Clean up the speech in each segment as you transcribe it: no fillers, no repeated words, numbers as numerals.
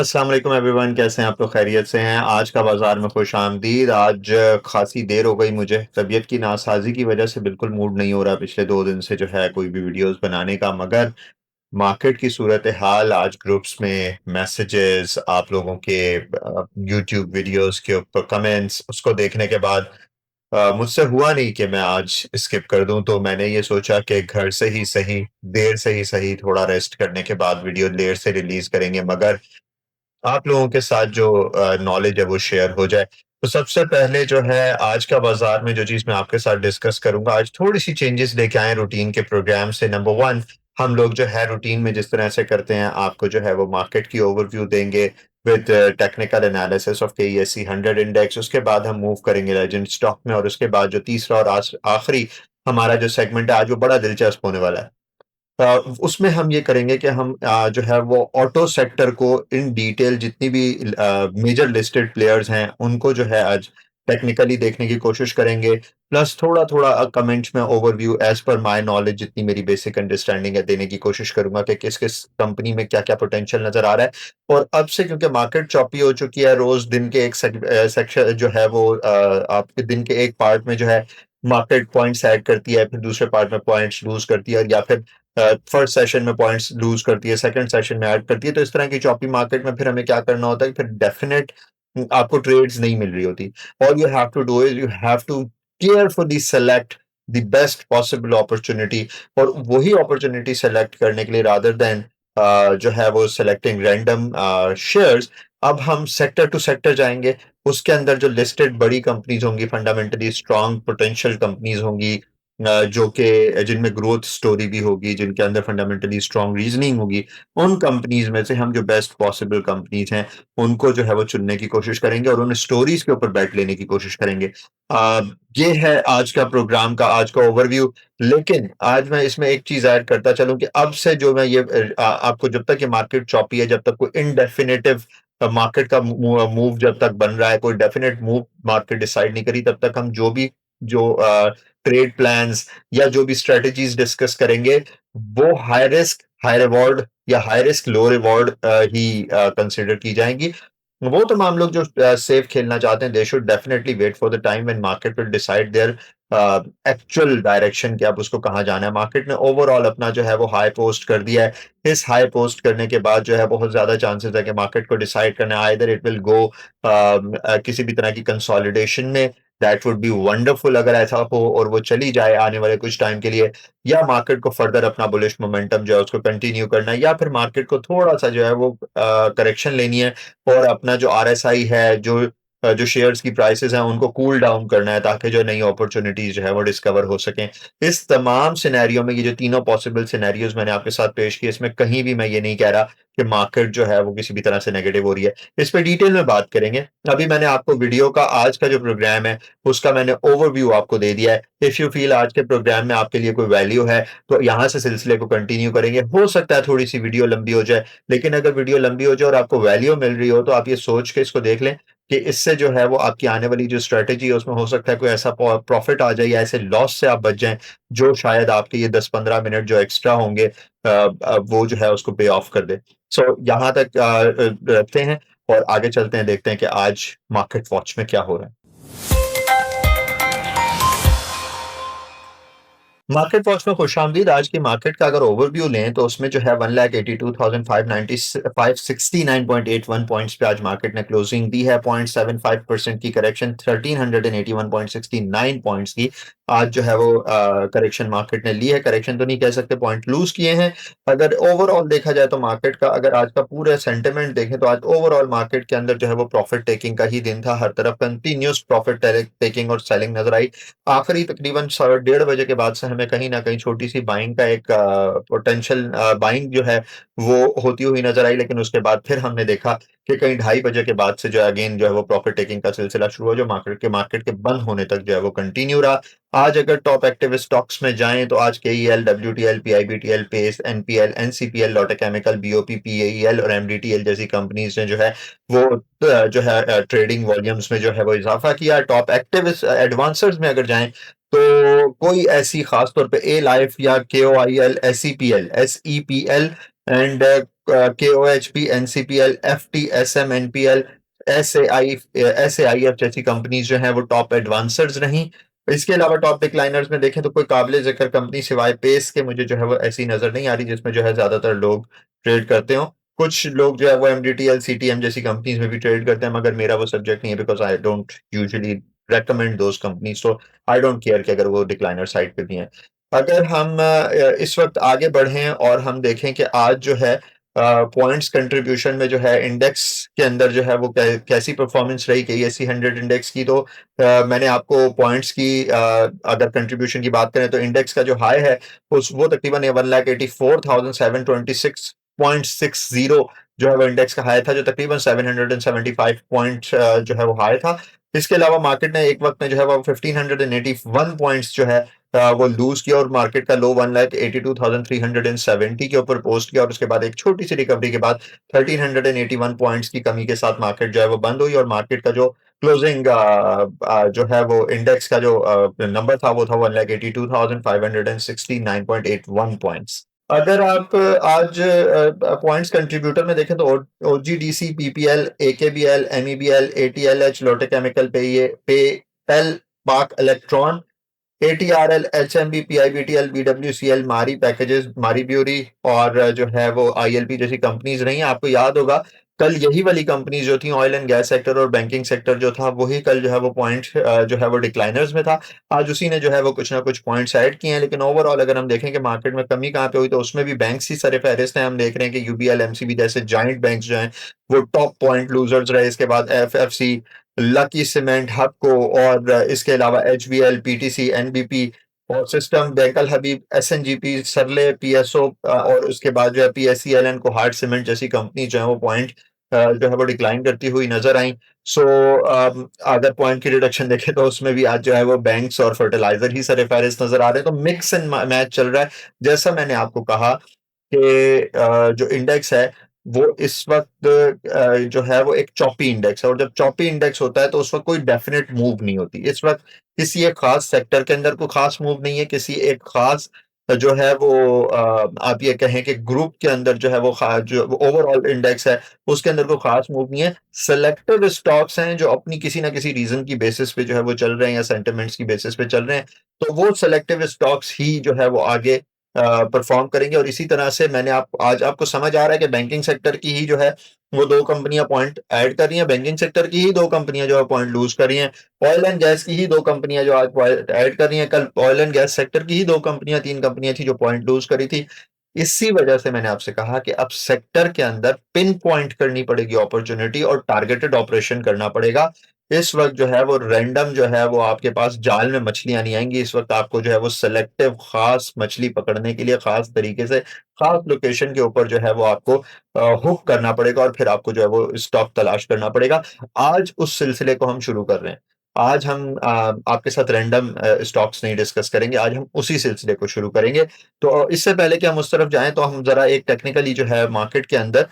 अस्सलाम वालेकुम एवरीवन, कैसे हैं आप लोग? खैरियत से हैं? आज का बाजार में खुश आमदीद। आज खासी देर हो गई, मुझे तबीयत की नासाजी की वजह से बिल्कुल मूड नहीं हो रहा पिछले 2 दिन से जो है कोई भी वीडियोस बनाने का। मगर मार्केट की सूरत हाल, आज ग्रुप्स में मैसेजेस, आप लोगों के यूट्यूब वीडियोस के ऊपर कमेंट्स, उसको देखने के बाद मुझसे हुआ नहीं कि मैं आज स्किप कर दूं। तो मैंने ये सोचा कि घर से ही सही, देर से ही सही, थोड़ा रेस्ट करने के बाद वीडियो देर से रिलीज करेंगे, मगर आप लोगों के साथ जो नॉलेज है वो शेयर हो जाए। तो सबसे पहले जो है आज का बाजार में जो चीज़ मैं आपके साथ डिस्कस करूँगा, आज थोड़ी-सी चेंजेस लेके आए हैं रूटीन के प्रोग्राम से। नंबर 1, हम लोग जो है रूटीन में जिस तरह से करते हैं, आपको जो है वो मार्केट की ओवरव्यू देंगे with technical analysis of KESC 100 index. उसके बाद हम मूव करेंगे लेजेंड स्टॉक में, और उसके बाद जो तीसरा और आखिरी हमारा जो सेगमेंट है आज, वो बड़ा दिलचस्प होने वाला है। उसमें हम ये करेंगे कि हम जो है वो ऑटो सेक्टर को इन डिटेल, जितनी भी मेजर लिस्टेड प्लेयर्स हैं उनको जो है आज टेक्निकली देखने की कोशिश करेंगे। प्लस थोड़ा-थोड़ा कमेंट्स में overview as per my knowledge, जितनी मेरी बेसिक अंडरस्टैंडिंग है, देने की कोशिश करूँगा कि किस-किस कंपनी में क्या-क्या पोटेंशियल नज़र आ रहा है। और अब से क्योंकि मार्केट चॉपी हो चुकी है, रोज़ दिन के एक सेक्शन जो है वो आपके दिन के एक पार्ट में जो है मार्केट पॉइंट्स ऐड करती है, फिर दूसरे पार्ट में पॉइंट्स लूज़ करती है, या फिर फर्स्ट सेशन में पॉइंट्स लूज करती है, सेकंड सेशन में ऐड करती है। तो इस तरह की चॉपी मार्केट में फिर हमें क्या करना होता है, फिर डेफिनेट आपको ट्रेड्स नहीं मिल रही होती। All you have to do is you have to carefully select the best possible opportunity, और वही अपॉर्चुनिटी सेलेक्ट करने के लिए, रादर देन जो है वो सेलेक्टिंग रैंडम शेयर्स, अब हम सेक्टर टू सेक्टर जाएंगे। उसके अंदर जो लिस्टेड बड़ी कंपनीज होंगी, फंडामेंटली स्ट्रांग पोटेंशियल कंपनीज होंगी, जो कि जिनमें ग्रोथ स्टोरी भी होगी, जिनके अंदर फंडामेंटली स्ट्रांग रीजनिंग होगी, उन कंपनीज में से हम जो बेस्ट पॉसिबल कंपनीज हैं उनको जो है वो चुनने की कोशिश करेंगे और उन स्टोरीज के ऊपर बैट लेने की कोशिश करेंगे। आ, ये है आज का प्रोग्राम का आज का ओवरव्यू। लेकिन आज मैं इसमें एक चीज ऐड करता चलूं कि अब से जो मैं ये आपको, जब तक ये मार्केट चॉपी है, जब तक कोई इनडेफिनेटिव मार्केट का मूव जब तक बन रहा है, कोई डेफिनेट मूव मार्केट डिसाइड नहीं करी, तब तक हम जो ट्रेड प्लान्स या जो भी स्ट्रेटजीज डिस्कस करेंगे, वो हाई रिस्क हाई रिवॉर्ड या हाई रिस्क लो रिवॉर्ड ही कंसिडर की जाएंगी। वो तमाम लोग जो सेफ खेलना चाहते हैं, they should definitely wait for the time when market will decide their actual direction, कि अब उसको कहाँ जाना है। मार्केट ने ओवरऑल अपना जो है वो हाई पोस्ट कर दिया है। इस हाई पोस्ट करने के बाद जो है बहुत ज्यादा चांसेस है कि मार्केट को डिसाइड करना है, आइदर इट विल गो किसी भी तरह की कंसोलिडेशन में। दैट वुड बी वंडरफुल अगर ऐसा हो और वो चली जाए आने वाले कुछ टाइम के लिए, या मार्केट को फर्दर अपना बुलिश मोमेंटम जो है उसको कंटिन्यू करना है, या फिर मार्केट को थोड़ा सा जो है वो करेक्शन लेनी है और अपना जो आरएसआई है, जो शेयर्स की प्राइसेस हैं, उनको कूल डाउन करना है, ताकि जो नई अपॉर्चुनिटीज जो है वो डिस्कवर हो सकें। इस तमाम सिनेरियो में, ये जो तीनों पॉसिबल सिनेरियोज मैंने आपके साथ पेश किए, इसमें कहीं भी मैं ये नहीं कह रहा कि मार्केट जो है वो किसी भी तरह से नेगेटिव हो रही है। इस पे डिटेल में बात करेंगे। अभी मैंने आपको वीडियो का आज का जो प्रोग्राम है उसका मैंने ओवरव्यू आपको दे दिया है। इफ यू फील आज के प्रोग्राम में आपके लिए कोई वैल्यू है, तो यहाँ से सिलसिले को कंटिन्यू करेंगे। हो सकता है थोड़ी सी वीडियो लंबी हो जाए, लेकिन अगर वीडियो लंबी हो जाए और आपको वैल्यू मिल रही हो, तो आप ये सोच के इसको देख लें कि इससे जो है वो आपकी आने वाली जो स्ट्रेटेजी है उसमें हो सकता है कोई ऐसा प्रॉफिट आ जाए, या ऐसे लॉस से आप बच जाएं जो शायद आपके ये 10-15 मिनट जो एक्स्ट्रा होंगे वो जो है उसको पे ऑफ कर दे। सो यहाँ तक रखते हैं और आगे चलते हैं, देखते हैं कि आज मार्केट वॉच में क्या हो रहा है। मार्केट वॉच में खुशामदीद। आज की मार्केट का अगर ओवरव्यू लें तो उसमें जो है 1,82,569.81 पॉइंट्स पे आज मार्केट ने क्लोजिंग दी है। 0.75% की करेक्शन, 1,381.69 पॉइंट्स की आज जो है वो करेक्शन मार्केट ने ली है। करेक्शन तो नहीं कह सकते, पॉइंट लूज किए हैं। अगर ओवरऑल देखा जाए तो मार्केट का, अगर आज का पूरा सेंटिमेंट देखें तो आज ओवरऑल मार्केट के अंदर जो है वो प्रॉफिट टेकिंग का ही दिन था। हर तरफ कंटिन्यूस प्रॉफिट टेकिंग और सेलिंग नजर आई। आखिरी तकरीबन 1:30 बजे के बाद से हमें कहीं ना कहीं छोटी सी बाइंग का एक पोटेंशियल बाइंग जो है वो होती हुई नजर आई, लेकिन उसके बाद फिर हमने देखा कि कहीं 2:30 बजे के बाद से जो अगेन जो है वो प्रॉफिट टेकिंग का सिलसिला शुरू हुआ, जो मार्केट के बंद होने तक जो है वो कंटिन्यू रहा। आज अगर टॉप एक्टिव स्टॉक्स में जाएं तो आज KEL, WTL, PIBTL, Pace, NPL, NCPL, Lotte chemical, BOP, PAEL और MDTL जैसी कंपनीज ने जो है वो जो है ट्रेडिंग वॉल्यूम्स में जो है वो इजाफा किया। टॉप एक्टिव एडवांसर्स में अगर जाएं तो कोई ऐसी खास तौर पे ए लाइफ या KOIL, SEPL, SEPL and KOHP, NCPL, FT, SM, NPL, SAIF जैसी कंपनीज जो हैं वो टॉप एडवांसर्स रहीं। इसके अलावा टॉप डिक्लाइनर्स में देखें तो कोई काबिल जिक्र कंपनी सिवाय पेस के मुझे जो है वो ऐसी नजर नहीं आ रही जिसमें जो है ज्यादातर लोग ट्रेड करते हो। कुछ लोग जो है वो MDTL, CTM जैसी कंपनीज में भी ट्रेड करते हैं, मगर मेरा वो सब्जेक्ट नहीं है, because I don't usually recommend those companies, तो आई डोंट केयर कि अगर वो डिक्लाइनर साइड पे भी हैं। अगर हम इस वक्त आगे बढ़ें और हम देखें कि आज जो है पॉइंट्स कंट्रीब्यूशन में जो है इंडेक्स के अंदर जो है वो कैसी परफॉर्मेंस रही KSE 100 इंडेक्स की, तो मैंने आपको पॉइंट्स की अगर कंट्रीब्यूशन की बात करें तो इंडेक्स का जो हाई है उस वो तकरीबन 1,84,726.60 जो है वो इंडेक्स का हाई था, जो तकरीबन 775 पॉइंट जो है वो हाई था। इसके अलावा मार्केट ने एक वक्त में जो है वो 1581 पॉइंट्स जो है वो लूज किया और मार्केट का लो 1,82,370 के ऊपर पोस्ट किया, और उसके बाद एक छोटी सी रिकवरी के बाद 1381 पॉइंट्स की कमी के साथ मार्केट जो है वो बंद हुई, और मार्केट का जो क्लोजिंग जो है वो इंडेक्स का जो नंबर था वो था 1,82,569.81 पॉइंट्स। अगर आप आज पॉइंट्स कंट्रीब्यूटर में देखें तो OGDC, PPL, AKBL, MEBL, ATLH, लोटे केमिकल, पेल, पाक electron, ATRL, HMB, PIBTL, BWCL, मारी पैकेजेस, मारी ब्यूरी और जो है वो ILP जैसी कंपनीज रही हैं। आपको याद होगा कल यही वाली कंपनीज जो थी, ऑयल एंड गैस सेक्टर और बैंकिंग सेक्टर जो था, वही कल जो है वो पॉइंट जो है वो डिक्लाइनर्स में था। आज उसी ने जो है वो कुछ ना कुछ पॉइंट्स ऐड किए हैं, लेकिन ओवरऑल अगर हम देखें कि मार्केट में कमी कहाँ पे हुई तो उसमें भी बैंक्स ही सर फहरिस्त हैं। हम देख रहे हैं कि UBL, MCB जैसे जाइंट बैंक्स जो हैं वो टॉप पॉइंट लूजर्स रहे। इसके बाद FFC, लकी सीमेंट, हबको और इसके अलावा HBL, PTC, NBP और सिस्टम, बैंकल हबीब, SNGP, सरले, PSO और उसके बाद जो है PSCL, कोहार्ट सीमेंट जैसी कंपनी जो है वो पॉइंट जो है वो डिक्लाइन करती हुई नजर आई। सो अगर पॉइंट की रिडक्शन देखें तो उसमें भी आज जो है वो बैंक्स और फर्टिलाइजर ही सर फहरिस्त नजर आ रहे हैं, तो मिक्स एंड मैच चल रहा है। जैसा मैंने आपको कहा कि जो इंडेक्स है वो इस वक्त जो है वो एक चॉपी इंडेक्स है, और जब चॉपी इंडेक्स होता है तो उस वक्त कोई डेफिनेट मूव नहीं होती। इस वक्त किसी एक खास सेक्टर के अंदर कोई खास मूव नहीं है, किसी एक खास जो है वो आप ये कहें कि ग्रुप के अंदर जो है वो जो ओवरऑल इंडेक्स है उसके अंदर कोई खास मूव नहीं है। सेलेक्टिव स्टॉक्स हैं जो अपनी किसी ना किसी रीजन की बेसिस पे जो है वो चल रहे हैं या सेंटिमेंट्स की बेसिस पे चल रहे हैं, तो वो सेलेक्टिव स्टॉक्स ही जो है वो आगे परफॉर्म करेंगे। और इसी तरह से मैंने आज आपको समझ आ रहा है कि बैंकिंग सेक्टर की ही जो है वो दो कंपनियां पॉइंट ऐड कर रही हैं, बैंकिंग सेक्टर की ही दो कंपनियां जो है पॉइंट लूज कर रही हैं, ऑयल एंड गैस की ही दो कंपनियां जो आज पॉइंट ऐड कर रही हैं। कल ऑयल एंड गैस सेक्टर की ही दो कंपनियां, तीन कंपनियां थी जो पॉइंट लूज करी थी। इसी वजह से मैंने आपसे कहा कि अब सेक्टर के अंदर पिन पॉइंट करनी पड़ेगी अपॉर्चुनिटी, और टारगेटेड ऑपरेशन करना पड़ेगा। इस वक्त जो है वो रैंडम जो है वो आपके पास जाल में मछलियां नहीं आएंगी। इस वक्त आपको जो है वो सेलेक्टिव खास मछली पकड़ने के लिए खास तरीके से खास लोकेशन के ऊपर जो है वो आपको हुक करना पड़ेगा, और फिर आपको जो है वो स्टॉक तलाश करना पड़ेगा। आज उस सिलसिले को हम शुरू कर रहे हैं। आज हम आपके साथ रैंडम स्टॉक्स नहीं डिस्कस करेंगे, आज हम उसी सिलसिले को शुरू करेंगे। तो इससे पहले कि हम उस तरफ जाएं तो हम जरा एक टेक्निकली जो है मार्केट के अंदर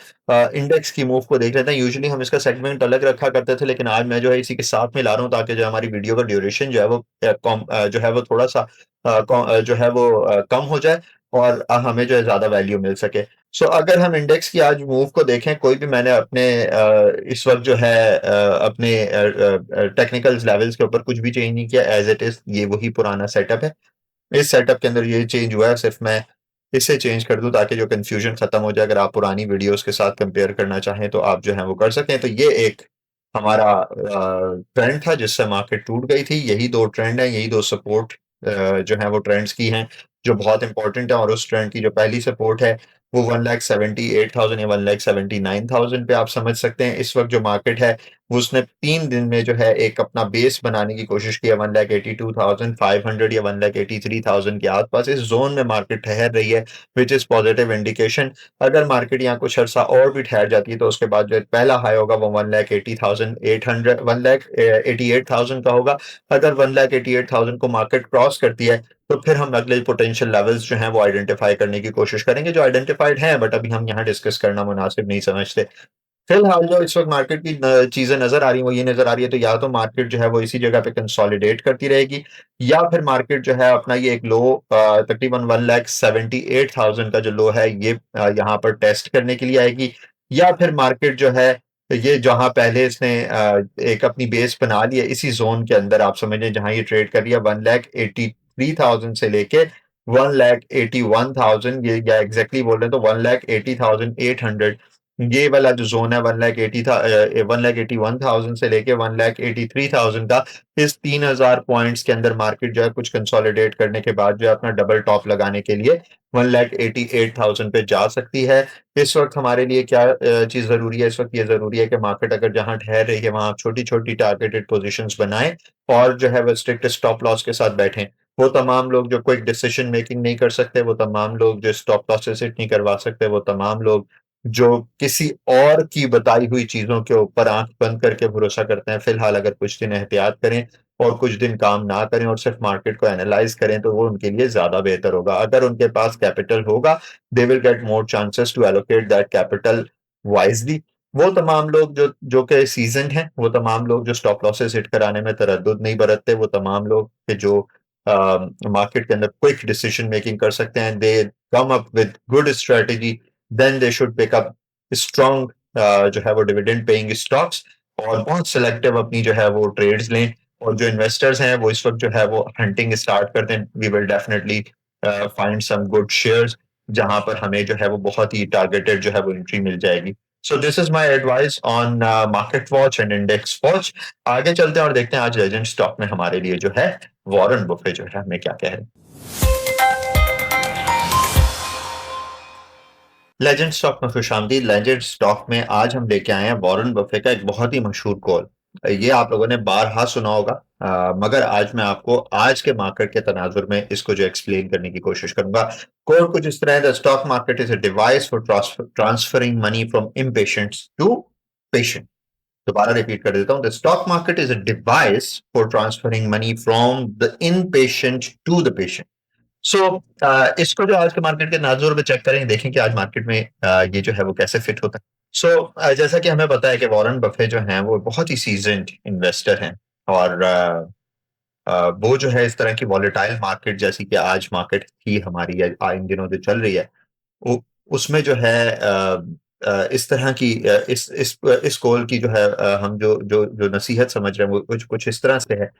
इंडेक्स की मूव को देख लेते हैं। यूजुअली हम इसका सेगमेंट अलग रखा करते थे, लेकिन आज मैं जो है इसी के साथ में ला रहा हूँ ताकि जो हमारी वीडियो का ड्यूरेशन जो है वो जो है वो थोड़ा सा जो है वो कम हो जाए और हमें जो है ज्यादा वैल्यू मिल सके। सो अगर हम इंडेक्स की आज मूव को देखें, कोई भी मैंने अपने इस वक्त जो है अपने टेक्निकल लेवल्स के ऊपर कुछ भी चेंज नहीं किया, एज इट इज ये वही पुराना सेटअप है। इस सेटअप के अंदर ये चेंज हुआ है, सिर्फ मैं इसे चेंज कर दूं ताकि जो कंफ्यूजन खत्म हो जाए। अगर आप पुरानी वीडियोस के साथ कंपेयर करना चाहें तो आप जो है वो कर सकें। तो ये एक हमारा ट्रेंड था जिससे मार्केट टूट गई थी। यही दो ट्रेंड हैं, यही दो सपोर्ट जो है वो ट्रेंड्स की हैं जो बहुत इंपॉर्टेंट है, और उस ट्रेंड की जो पहली सपोर्ट है वो 1,78,000 या 1,79,000 पे आप समझ सकते हैं। इस वक्त जो मार्केट है वो उसने 3 दिन में जो है एक अपना बेस बनाने की कोशिश की है 1,82,500 या 1,83,000 के आसपास। इस जोन में मार्केट ठहर रही है, विच इज पॉजिटिव इंडिकेशन। अगर मार्केट यहाँ कुछ अर्सा और भी ठहर जाती है तो उसके बाद जो पहला हाई होगा वो 1,80,800 1,88,000 का होगा। अगर 1,88,000 को मार्केट क्रॉस करती है तो फिर हम अगले पोटेंशियल लेवल्स जो हैं वो आइडेंटिफाई करने की कोशिश करेंगे, जो आइडेंटिफाइड हैं बट अभी हम यहाँ डिस्कस करना मुनासिब नहीं समझते। फिलहाल जो इस वक़्त मार्केट की चीज़ें नज़र आ रही हैं, वो ये नज़र आ रही है तो या तो मार्केट जो है वो इसी जगह पे कंसोलिडेट करती रहेगी या फिर मार्केट जो है अपना ये एक लो तकरीबन 1,78,000 का जो लो है ये यहाँ पर टेस्ट करने के लिए आएगी या फिर मार्केट जो है ये जहाँ पहले इसने एक अपनी बेस बना ली है इसी ज़ोन के अंदर आप समझें जहाँ ये ट्रेड कर रही है 1,83,000 से लेके 1,81,000 ये या एग्ज़ैक्टली बोल रहे हैं तो 1,80,800 ये वाला जो ज़ोन है 1,81,000 से लेके 1,83,000 का इस 3,000 पॉइंट्स के अंदर मार्केट जो है कुछ कंसोलिडेट करने के बाद जो है अपना डबल टॉप लगाने के लिए 1,88,000 पे जा सकती है। इस वक़्त हमारे लिए क्या चीज़ ज़रूरी है? इस वक़्त ये ज़रूरी है कि मार्केट अगर जहाँ ठहर रही है वहाँ आप छोटी-छोटी टारगेटेड पोज़ीशंस बनाएँ और जो है वो स्ट्रिक्ट स्टॉप लॉस के साथ बैठें। वो तमाम लोग जो क्विक डिसीजन मेकिंग नहीं कर सकते, वो तमाम लोग जो स्टॉप लॉसेस हिट नहीं करवा सकते, वो तमाम लोग जो किसी और की बताई हुई चीज़ों के ऊपर आँख बंद करके भरोसा करते हैं, फिलहाल अगर कुछ दिन एहतियात करें और कुछ दिन काम ना करें और सिर्फ़ मार्केट को एनालाइज़ करें, तो वो उनके लिए ज़्यादा बेहतर होगा। अगर उनके पास कैपिटल होगा, they will get more chances to allocate that capital wisely. वो तमाम लोग जो जो कि सीज़न्ड हैं, वो तमाम लोग जो स्टॉप लॉसेस हिट कराने में तरद्दुद नहीं बरतते, वो तमाम लोग के जो मार्केट के अंदर क्विक डिसीजन मेकिंग कर सकते हैं, they come up with good strategy then they should pick up strong जो है वो डिविडेंड पेइंग स्टॉक्स और बहुत सिलेक्टिव अपनी जो है वो ट्रेड्स लें और जो इन्वेस्टर्स हैं वो इस वक्त जो है वो हंटिंग स्टार्ट कर दें we will definitely find some good shares जहां पर हमें जो है वो बहुत ही टारगेटेड जो है वो एंट्री मिल जाएगी so this is my advice on market watch and index watch आगे चलते हैं और देखते हैं आज लेजेंड स्टॉक में हमारे लिए जो है वॉरेन बुफे जो है हमें क्या कह रहे हैं लेजेंड स्टॉक में खुशामदीद लेजेंड स्टॉक में आज हम लेके आए हैं वॉरेन बफे का एक बहुत ही मशहूर कॉल ये आप लोगों ने बारहा सुना होगा मगर आज मैं आपको आज के मार्केट के तनाजुर में इसको जो एक्सप्लेन करने की कोशिश करूंगा कोड कुछ इस तरह है the stock market is a device for transferring money from impatient to patient दोबारा रिपीट कर देता हूं the stock market is a device for transferring money from the inpatient to the patient so इसको जो आज के मार्केट के नाजुर में चेक करें देखें कि आज मार्केट में ये जो है वो कैसे फिट होता है जैसा कि हमें पता है कि वॉरेन बफे जो हैं वो बहुत ही सीजन्ड इन्वेस्टर हैं और वो जो है इस तरह की वॉलेटाइल मार्केट जैसी कि आज मार्केट थी हमारी या इन दिनों जो चल रही है वो उसमें जो है इस तरह की इस कॉल की जो है हम जो नसीहत समझ रहे हैं वो कुछ इस तरह से है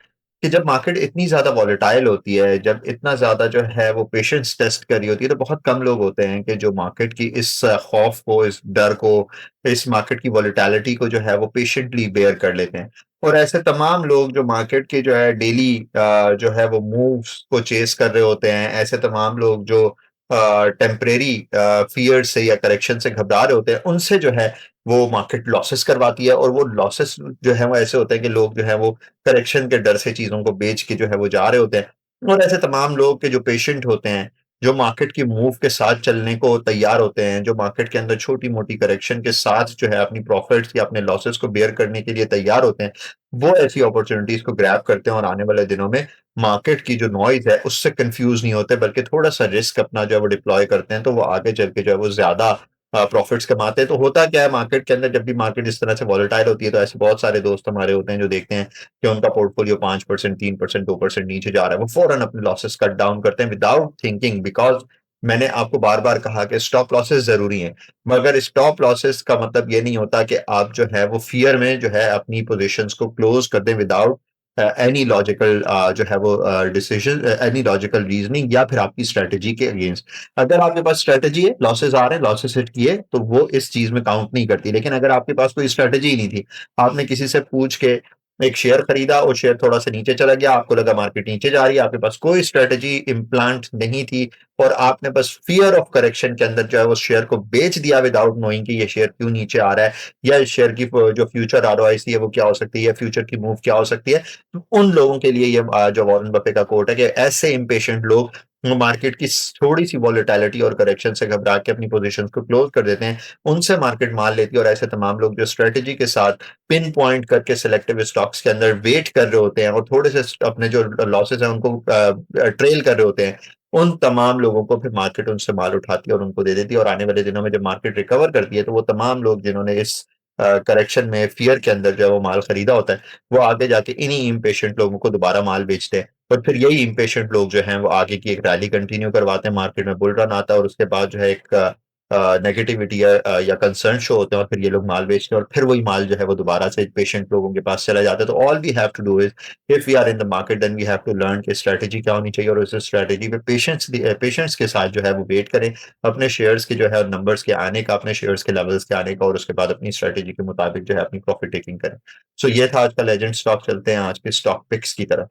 कि जब मार्केट इतनी ज़्यादा वॉलेटाइल होती है, जब इतना ज़्यादा जो है वो पेशेंस टेस्ट कर रही होती है, तो बहुत कम लोग होते हैं कि जो मार्केट की इस खौफ को, इस डर को, इस मार्केट की वॉलेटिलिटी को जो है वो पेशेंटली बेयर कर लेते हैं। और ऐसे तमाम लोग जो मार्केट के जो है डेली जो है वो मूव्स को चेज़ कर रहे होते हैं, ऐसे तमाम लोग जो टेम्परेरी फ़ियर से या करेक्शन से घबरा रहे होते हैं, उनसे जो है वो मार्केट लॉसेस करवाती है और वो लॉसेस जो है वो ऐसे होते हैं कि लोग जो है वो करेक्शन के डर से चीज़ों को बेच के जो है वो जा रहे होते हैं। और ऐसे तमाम लोग के जो पेशेंट होते हैं, जो मार्केट की मूव के साथ चलने को तैयार होते हैं, जो मार्केट के अंदर छोटी-मोटी करेक्शन के साथ जो है अपनी प्रॉफिट्स या अपने लॉसेस को बेयर करने के लिए तैयार होते हैं, वो ऐसी अपॉर्च्युनिटीज़ को ग्रैब करते हैं और आने वाले दिनों में मार्केट की जो नॉइज़ है उससे कन्फ्यूज़ नहीं होते बल्कि थोड़ा-सा रिस्क अपना जो है वो डिप्लॉय करते हैं, तो वो आगे चल के जो है वो ज़्यादा प्रॉफिट्स कमाते हैं। तो होता क्या है मार्केट के अंदर जब भी मार्केट इस तरह से वॉलेटाइल होती है, तो ऐसे बहुत सारे दोस्त हमारे होते हैं जो देखते हैं कि उनका पोर्टफोलियो 5%, 3%, 2% नीचे जा रहा है, वो फ़ौरन अपने लॉसेस कट डाउन करते हैं विदाउट थिंकिंग बिकॉज़ मैंने आपको बार-बार कहा कि स्टॉप लॉसेस ज़रूरी हैं, मगर स्टॉप लॉसेस का मतलब ये नहीं होता कि आप जो है वो फ़ियर में जो है अपनी पोज़ीशंस को क्लोज़ कर दें विदाउट एनी लॉजिकल जो है वो डिसीजन एनी लॉजिकल रीज़निंग या फिर आपकी स्ट्रैटेजी के अगेंस्ट। अगर आपके पास स्ट्रैटेजी है, लॉसेस आ रहे हैं, लॉसेस हिट किए, तो वो इस चीज़ में काउंट नहीं करती। लेकिन अगर आपके पास कोई स्ट्रैटेजी ही नहीं थी, आपने किसी से पूछ के एक शेयर खरीदा और शेयर थोड़ा-सा नीचे चला गया, आपको लगा मार्केट नीचे जा रही है, आपके पास कोई स्ट्रैटेजी इम्प्लांट नहीं थी और आपने बस फ़ियर ऑफ करेक्शन के अंदर जो है, उस शेयर को बेच दिया विदाउट नोइंग कि ये शेयर क्यों नीचे आ रहा है या इस शेयर की जो फ्यूचर आरओआईसी है, वो क्या हो सकती है, फ्यूचर की मूव क्या हो सकती है। तो उन लोगों के लिए ये जो वॉरेन बफे का कोट है कि ऐसे इम्पेशेंट लोग मार्केट की थोड़ी-सी वॉलेटिलिटी और करेक्शन से घबरा के अपनी पोज़ीशंस को क्लोज़ कर देते हैं। उनसे मार्केट मार लेती है और ऐसे तमाम लोग जो स्ट्रैटेजी के साथ पिन पॉइंट करके सिलेक्टिव स्टॉक्स के अंदर वेट कर रहे होते हैं और थोड़े से अपने जो लॉसेस हैं उनको ट्रेल कर रहे होते हैं, उन तमाम लोगों को फिर मार्केट उनसे माल उठाती है और उनको दे देती है और आने वाले दिनों में जब मार्केट रिकवर करती है, तो वो तमाम लोग जिन्होंने इस करेक्शन में फ़ियर के अंदर जो है वो माल खरीदा होता है, वो आगे जाके इन्हीं इम्पेशेंट लोगों को दोबारा माल बेचते हैं। और फिर यही इम्पेशेंट लोग जो हैं वो आगे की एक रैली कंटिन्यू करवाते हैं, मार्केट में बुल रन आता है और उसके बाद जो है एक नेगेटिविटी या कंसर्न शो होते हैं और फिर ये लोग माल बेचते हैं और फिर वही माल जो है वो दोबारा से पेशेंट लोगों के पास चला जाता है। तो all we have to do is, if we are in the market then we have to learn कि स्ट्रैटेजी क्या होनी चाहिए और उस स्ट्रैटेजी पे पेशेंस के साथ जो है वो वेट करें, अपने शेयर्स के जो है नंबर्स के आने का, अपने शेयर्स के लेवल्स के आने का और उसके बाद अपनी स्ट्रैटेजी के मुताबिक जो है अपनी प्रॉफिट टेकिंग करें। सो ये था आज का लेजेंड स्टॉक। चलते हैं आज के स्टॉक पिक्स की तरफ।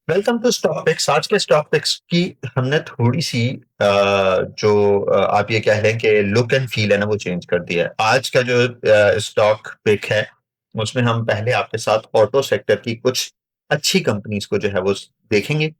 Welcome to stock picks. आज के स्टॉक पिक्स की हमने थोड़ी-सी जो आप ये कह लें कि लुक एंड फील है ना वो चेंज कर दिया है। आज का जो स्टॉक पिक है, उसमें हम पहले आपके साथ ऑटो सेक्टर की कुछ अच्छी कंपनीज़ को जो है वो देखेंगे।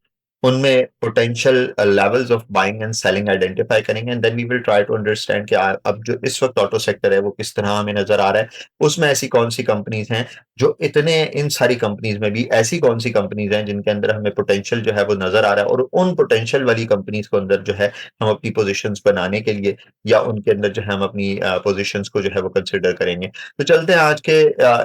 उनमें potential levels of buying and selling identify करेंगे and then we will try to understand कि अब जो इस वक़्त ऑटो सेक्टर है वो किस तरह हमें नज़र आ रहा है। उसमें ऐसी कौन-सी कंपनीज़ हैं जो इतने इन सारी कंपनीज़ में भी ऐसी कौन-सी कंपनीज़ हैं जिनके अंदर हमें पोटेंशियल जो है वो नज़र आ रहा है और उन पोटेंशियल वाली कंपनीज़ को अंदर जो है हम अपनी पोज़ीशंस बनाने के लिए या उनके अंदर जो है हम अपनी पोज़ीशंस को जो है वो कंसिडर करेंगे। तो चलते हैं आज के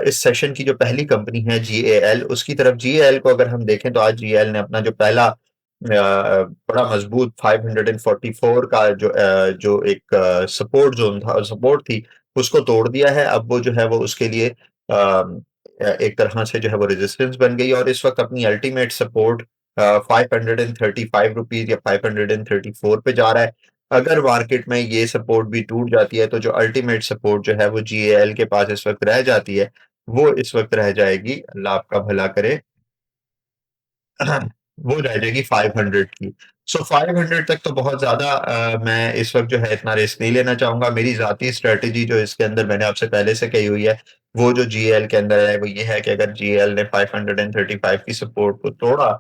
इस सेशन की जो पहली कंपनी है जीएएल उसकी तरफ। जीएएल को अगर हम देखें तो आज जीएएल ने अपना जो पहला बड़ा मजबूत 544 का जो एक सपोर्ट ज़ोन था, सपोर्ट थी, उसको तोड़ दिया है। अब वो जो है वो उसके लिए एक तरह से जो है वो रेजिस्टेंस बन गई और इस वक़्त अपनी अल्टीमेट सपोर्ट ₹535 या 534 पे जा रहा है। अगर मार्केट में ये सपोर्ट भी टूट जाती है, तो जो अल्टीमेट सपोर्ट जो है वो जीएएल के पास इस वक़्त रह जाती है, वो इस वक़्त रह जाएगी, अल्लाह आपका भला करे, वो रह जाएगी 500 की। सो 500 तक तो बहुत ज़्यादा मैं इस वक़्त जो है इतना रिस्क नहीं लेना चाहूँगा। मेरी ज़ाती स्ट्रैटेजी जो इसके अंदर मैंने आपसे पहले से कही हुई है, वो जो जीएल के अंदर है, वो ये है कि अगर जीएल ने 535 की सपोर्ट को तोड़ा,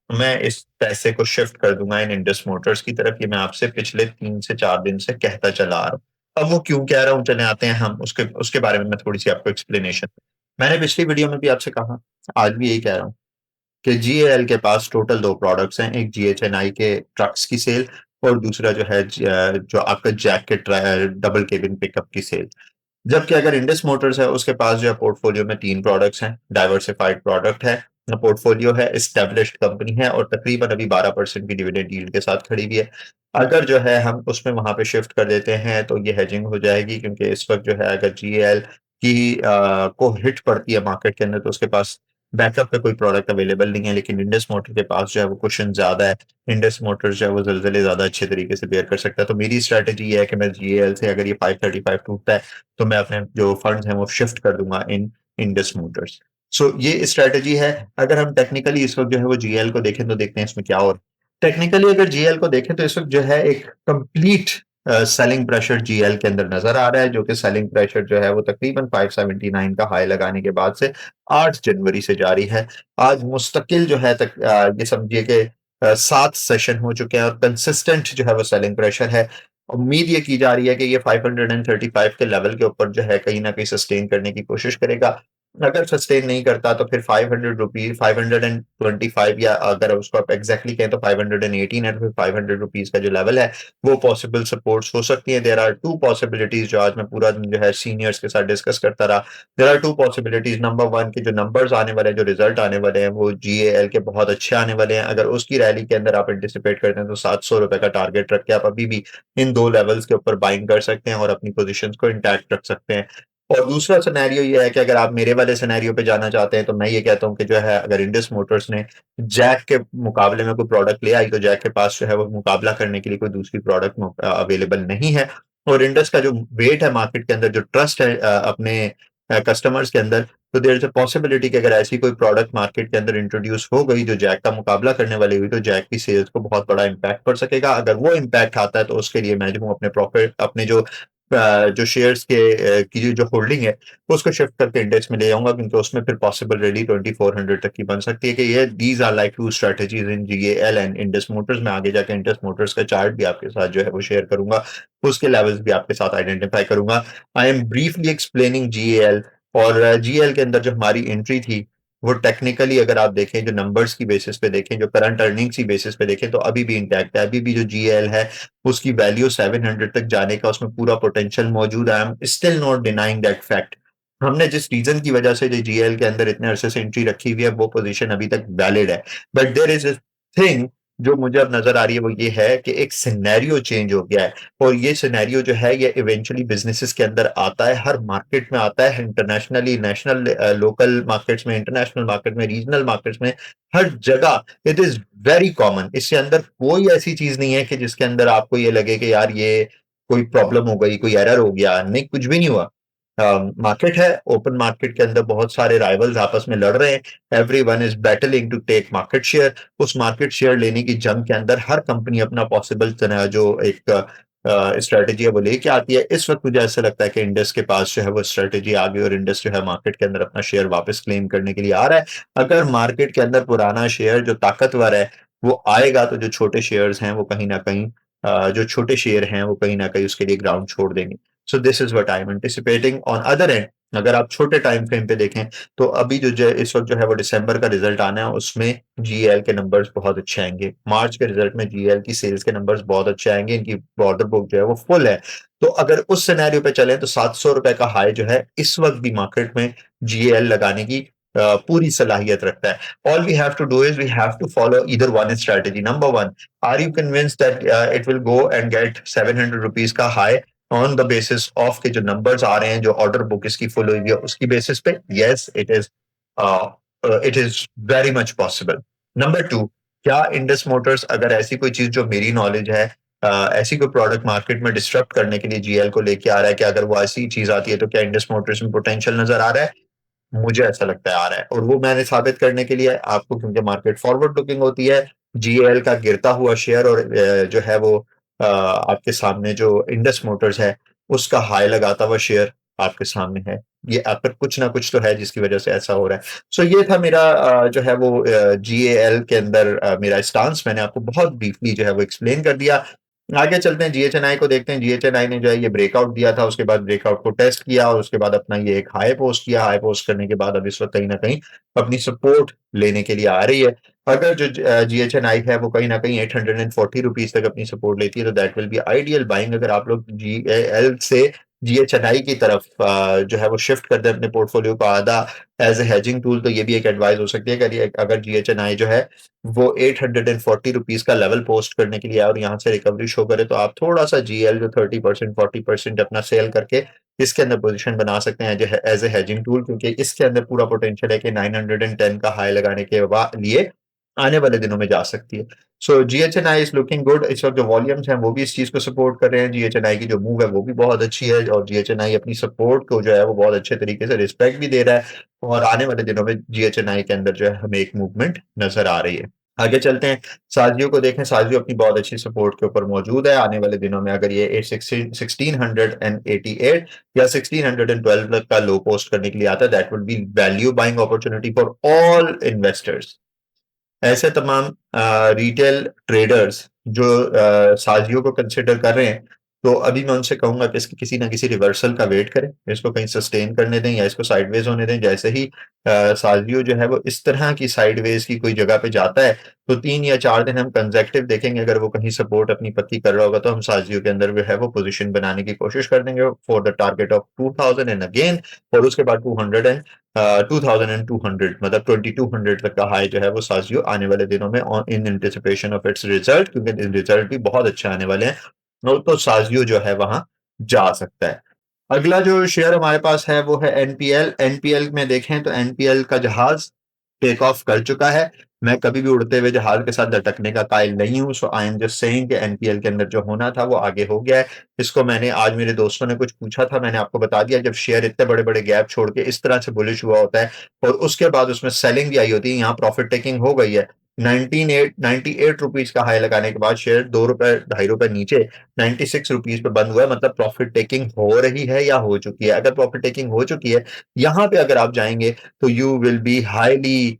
तो मैं इस पैसे को शिफ्ट कर दूँगा इन इंडस मोटर्स की तरफ। ये मैं आपसे पिछले 3 से 4 दिन से कहता चला आ रहा हूँ। अब वो क्यों कह रहा हूँ, चलें आते हैं हम उसके उसके बारे में मैं थोड़ी-सी आपको एक्सप्लेनेशन। मैंने पिछली वीडियो में भी आपसे कहा, आज भी यही कह रहा हूँ। कि जीएएल के पास टोटल 2 प्रोडक्ट्स हैं, एक जीएचएनआई के ट्रक्स की सेल और दूसरा जो है जो आपका जैक के डबल केबिन पिकअप की सेल। जबकि अगर इंडस मोटर्स है उसके पास जो है पोर्टफोलियो में 3 प्रोडक्ट्स हैं, डाइवर्सिफाइड प्रोडक्ट है, पोर्टफोलियो है, एस्टेब्लिश्ड कंपनी है और तकरीबन अभी 12% की डिविडेंड यील्ड के साथ खड़ी हुई है। अगर जो है हम उसमें वहाँ पे शिफ्ट कर देते हैं तो ये हेजिंग हो जाएगी क्योंकि इस वक़्त जो है अगर जीएएल की को हिट पड़ती है मार्केट के अंदर तो उसके पास बैकअप पे कोई प्रोडक्ट अवेलेबल नहीं है, लेकिन इंडस मोटर के पास जो है वो कुशन ज़्यादा है। इंडस मोटर्स जो है वो ज़लज़ले ज़्यादा अच्छे तरीके से बेयर कर सकता है। तो मेरी स्ट्रैटेजी ये है कि मैं जीएएल से अगर ये 535 टूटता है तो मैं अपने जो फंड्स हैं वो शिफ्ट कर दूँगा इन इंडस मोटर्स। सो ये स्ट्रैटेजी है। अगर हम टेक्निकली इस वक़्त जो है वो जीएल को देखें तो देखते हैं इसमें क्या हो रहा है। टेक्निकली अगर जीएल को देखें तो इस वक़्त जो है एक कंप्लीट सेलिंग प्रेशर जीएल के अंदर नज़र आ रहा है, जो कि सेलिंग प्रेशर जो है वो तकरीबन 579 का हाई लगाने के बाद से 8 जनवरी से जारी है। आज मुस्तकिल जो है ये समझिए कि 7 सेशन हो चुके हैं और कंसिस्टेंट जो है वो सेलिंग प्रेशर है। उम्मीद ये की जा रही है कि ये 535 के लेवल के ऊपर जो है कहीं न कहीं सस्टेन करने की कोशिश करेगा। अगर सस्टेन नहीं करता तो फिर ₹500 525 या अगर उसको आप एग्ज़ैक्टली कहें तो 518 है, तो फिर ₹500 का जो लेवल है, वो पॉसिबल सपोर्ट्स हो सकती हैं। देयर आर 2 पॉसिबिलिटीज़ जो आज मैं पूरा दिन जो है सीनियर्स के साथ डिस्कस करता रहा। There are 2 possibilities. नंबर 1 के जो नंबर्स आने वाले हैं, जो रिज़ल्ट आने वाले हैं, वो जीएएल के बहुत अच्छे आने वाले हैं। अगर उसकी रैली के अंदर आप एंटिसिपेट करते हैं तो ₹700 का टारगेट रख के आप अभी भी इन 2 लेवल्स के ऊपर बाइंग कर सकते हैं और अपनी पोज़ीशंस को इंटैक्ट रख सकते हैं। और दूसरा सिनेरियो ये है कि अगर आप मेरे वाले सिनेरियो पे जाना चाहते हैं, तो मैं ये कहता हूँ कि जो है अगर इंडस मोटर्स ने जैक के मुकाबले में कोई प्रोडक्ट ले आई, तो जैक के पास जो है वो मुकाबला करने के लिए कोई दूसरी प्रोडक्ट अवेलेबल नहीं है। और इंडस का जो वेट है मार्केट के अंदर, जो ट्रस्ट है अपने कस्टमर्स के अंदर, तो देयर इज़ अ पॉसिबिलिटी कि अगर ऐसी कोई प्रोडक्ट मार्केट के अंदर इंट्रोड्यूस हो गई, जो जैक का मुकाबला करने वाली हुई, तो जैक की सेल्स को बहुत बड़ा इम्पैक्ट पड़ सकेगा। अगर वो इम्पैक्ट आता है, तो उसके लिए मैं जो हूँ अपने प्रॉफिट अपने जो शेयर्स की जो होल्डिंग है, उसको शिफ्ट करके इंडेक्स में ले आऊँगा क्योंकि उसमें फिर पॉसिबल रैली 2400 तक की बन सकती है कि ये these are like 2 strategies in GAL and Indus Motors. मैं आगे जाके इंडस मोटर्स का चार्ट भी आपके साथ जो है वो शेयर करूँगा, उसके लेवल्स भी आपके साथ आइडेंटिफाई करूँगा। आई एम ब्रीफली एक्सप्लेनिंग जीएएल और जीएएल के अंदर जो हमारी एंट्री थी वो टेक्निकली अगर आप देखें, जो नंबर्स की बेसिस पे देखें, जो करंट अर्निंग्स की बेसिस पे देखें, तो अभी भी इंटैक्ट है। अभी भी जो जीएल है उसकी वैल्यू 700 तक जाने का उसमें पूरा पोटेंशियल मौजूद है। I am still not denying that fact. हमने जिस रीजन की वजह से जो जीएल के अंदर इतने अरसे से एंट्री रखी हुई है वो पोजीशन अभी तक वैलिड है। But there is a thing जो मुझे अब नजर आ रही है, वो ये है कि एक सिनेरियो चेंज हो गया है। और ये सिनेरियो जो है ये इवेंचुअली बिजनेसेस के अंदर आता है, हर मार्केट में आता है, इंटरनेशनली, नेशनल, लोकल मार्केट्स में, इंटरनेशनल मार्केट में, रीजनल मार्केट्स में, हर जगह इट इज वेरी कॉमन। इसके अंदर कोई ऐसी चीज नहीं है कि जिसके अंदर आपको ये लगे कि यार ये कोई प्रॉब्लम हो गई, कोई एरर हो गया। नहीं, कुछ भी नहीं हुआ। मार्केट है, ओपन मार्केट के अंदर बहुत सारे राइवल्स आपस में लड़ रहे हैं। Every one is battling to take market share. उस मार्केट शेयर लेने की जंग के अंदर हर कंपनी अपना पॉसिबल जो एक स्ट्रेटेजी है वो लेके आती है। इस वक्त मुझे ऐसा लगता है कि इंडस के पास जो है वो स्ट्रेटेजी आ गई और इंडस जो है मार्केट के अंदर अपना शेयर वापस क्लेम करने के लिए आ रहा है। अगर मार्केट के अंदर पुराना शेयर जो ताकतवर है वो आएगा तो जो छोटे शेयर्स हैं वो कहीं ना कहीं जो छोटे शेयर हैं वो कहीं ना कहीं उसके लिए ग्राउंड छोड़ देंगे। So this is what I am anticipating. On other and, अगर आप छोटे टाइम फ्रेम पे देखें तो अभी जो इस वक्त जो है वो दिसंबर का रिजल्ट आना है, उसमें जीएल के नंबर्स बहुत अच्छे आएंगे। मार्च के रिजल्ट में जीएल की सेल्स के नंबर्स बहुत अच्छे आएंगे, इनकी ऑर्डर बुक जो है वो फुल है। तो अगर उस सिनेरियो पे चलें तो 700 रुपए का हाई जो है इस वक्त भी मार्केट में जीएल लगाने की पूरी सलाहियत रखता है। All we have to do is we have to follow either one strategy. Number one, are you convinced that it will go and get 700 rupees का high on the basis of के जो numbers आ रहे हैं, जो order book इसकी full हुई है उसकी बेसिस पे? Yes, it is very much possible. Number two, क्या इंडस मोटर्स अगर ऐसी कोई चीज जो मेरी नॉलेज है, ऐसी कोई प्रोडक्ट मार्केट में डिस्टर्ब करने के लिए जीएल को लेके आ रहा है, कि अगर वो ऐसी चीज आती है तो क्या इंडस मोटर्स में पोटेंशियल नजर आ रहा है? मुझे ऐसा लगता है आ रहा है। और वो मैंने साबित करने के लिए आपको, क्योंकि मार्केट फॉरवर्ड लुकिंग होती है, जीएल का गिरता हुआ शेयर और जो है वो आपके सामने जो इंडस मोटर्स है उसका हाई लगाता हुआ शेयर आपके सामने है। ये आप पर कुछ ना कुछ तो है जिसकी वजह से ऐसा हो रहा है। सो ये था मेरा जो है वो जीएल के अंदर मेरा स्टांस। मैंने आपको बहुत ब्रीफली जो है वो एक्सप्लेन कर दिया। आगे चलते हैं, जीएचएनआई को देखते हैं। जीएचएनआई ने जो है ये ब्रेकआउट दिया था, उसके बाद ब्रेकआउट को टेस्ट किया और उसके बाद अपना ये एक हाई पोस्ट किया। हाई पोस्ट करने के बाद अब इस वक्त कहीं ना कहीं अपनी सपोर्ट लेने के लिए आ रही है। अगर जो जीएचएनआई है वो कहीं ना कहीं 840 रुपीज तक अपनी सपोर्ट लेती है तो that will be ideal buying. अगर आप लोग जीएल से जीएचएनआई की तरफ जो है वो शिफ्ट कर दे अपने पोर्टफोलियो को आधा एज ए हेजिंग टूल, तो ये भी एक एडवाइस हो सकती है। अगर जीएचएनआई जो है वो 840 रुपीज का लेवल पोस्ट करने के लिए और यहाँ से रिकवरी शो करे तो आप थोड़ा सा जीएल जो 30% 40% अपना सेल करके इसके अंदर पोजीशन बना सकते हैं एज ए हेजिंग टूल, क्योंकि इसके अंदर पूरा पोटेंशियल है कि 910 का हाई लगाने के लिए आने वाले दिनों में जा सकती है। सो जीएचएनआई इज लुकिंग गुड। इस वक्त जो वॉल्यूम्स हैं वो भी इस चीज को सपोर्ट कर रहे हैं। जीएचएनआई की जो मूव है वो भी बहुत अच्छी है और जीएचएनआई अपनी सपोर्ट को जो है वो बहुत अच्छे तरीके से रिस्पेक्ट भी दे रहा है। और आने वाले दिनों में जीएचएनआई के अंदर जो है हमें एक मूवमेंट नजर आ रही है। आगे चलते हैं, साजियो को देखें। साजियो अपनी बहुत अच्छी सपोर्ट के ऊपर मौजूद है। आने वाले दिनों में अगर ये 1688 या 1612 तक का लो पोस्ट करने के लिए आता है, that would be value buying opportunity for all investors. ऐसे तमाम रिटेल ट्रेडर्स जो साजियो को कंसिडर कर रहे हैं, तो अभी मैं उनसे कहूंगा कि इसकी किसी ना किसी रिवर्सल का वेट करें, इसको कहीं सस्टेन करने दें या इसको साइडवेज होने दें। जैसे ही साजियो जो है वो इस तरह की साइडवेज की कोई जगह पे जाता है तो 3 या 4 दिन हम कंजेक्टिव देखेंगे। अगर वो कहीं सपोर्ट अपनी पक्की कर रहा होगा तो हम साजियो के अंदर जो है वो पोजीशन बनाने की कोशिश कर देंगे for the target of 2000 and again. और उसके बाद 2200, मतलब 2200 तक का हाई जो है वो साजियो आने वाले दिनों में in anticipation of its result, क्योंकि रिजल्ट भी बहुत अच्छे आने वाले हैं, तो साजियो जो है वहां जा सकता है। अगला जो शेयर हमारे पास है वो है एनपीएल। एनपीएल में देखें तो एनपीएल का जहाज टेक ऑफ कर चुका है। मैं कभी भी उड़ते हुए जहाज के साथ लटकने का कायल नहीं हूं। सो आई एम जस्ट सेइंग कि एनपीएल के अंदर जो होना था वो आगे हो गया है। इसको मैंने आज मेरे दोस्तों ने कुछ पूछा था, मैंने आपको बता दिया, जब शेयर इतने बड़े बड़े गैप छोड़ के इस तरह से बुलिश हुआ होता है और उसके बाद उसमें सेलिंग भी आई होती है, यहाँ प्रॉफिट टेकिंग हो गई है। 98 रुपीज का हाई लगाने के बाद शेयर 2 रुपए 2.5 रुपए नीचे 96 रुपीज पे बंद हुआ है। मतलब प्रॉफिट टेकिंग हो रही है या हो चुकी है? अगर प्रॉफिट टेकिंग हो चुकी है, यहाँ पे अगर आप जाएंगे तो you will be highly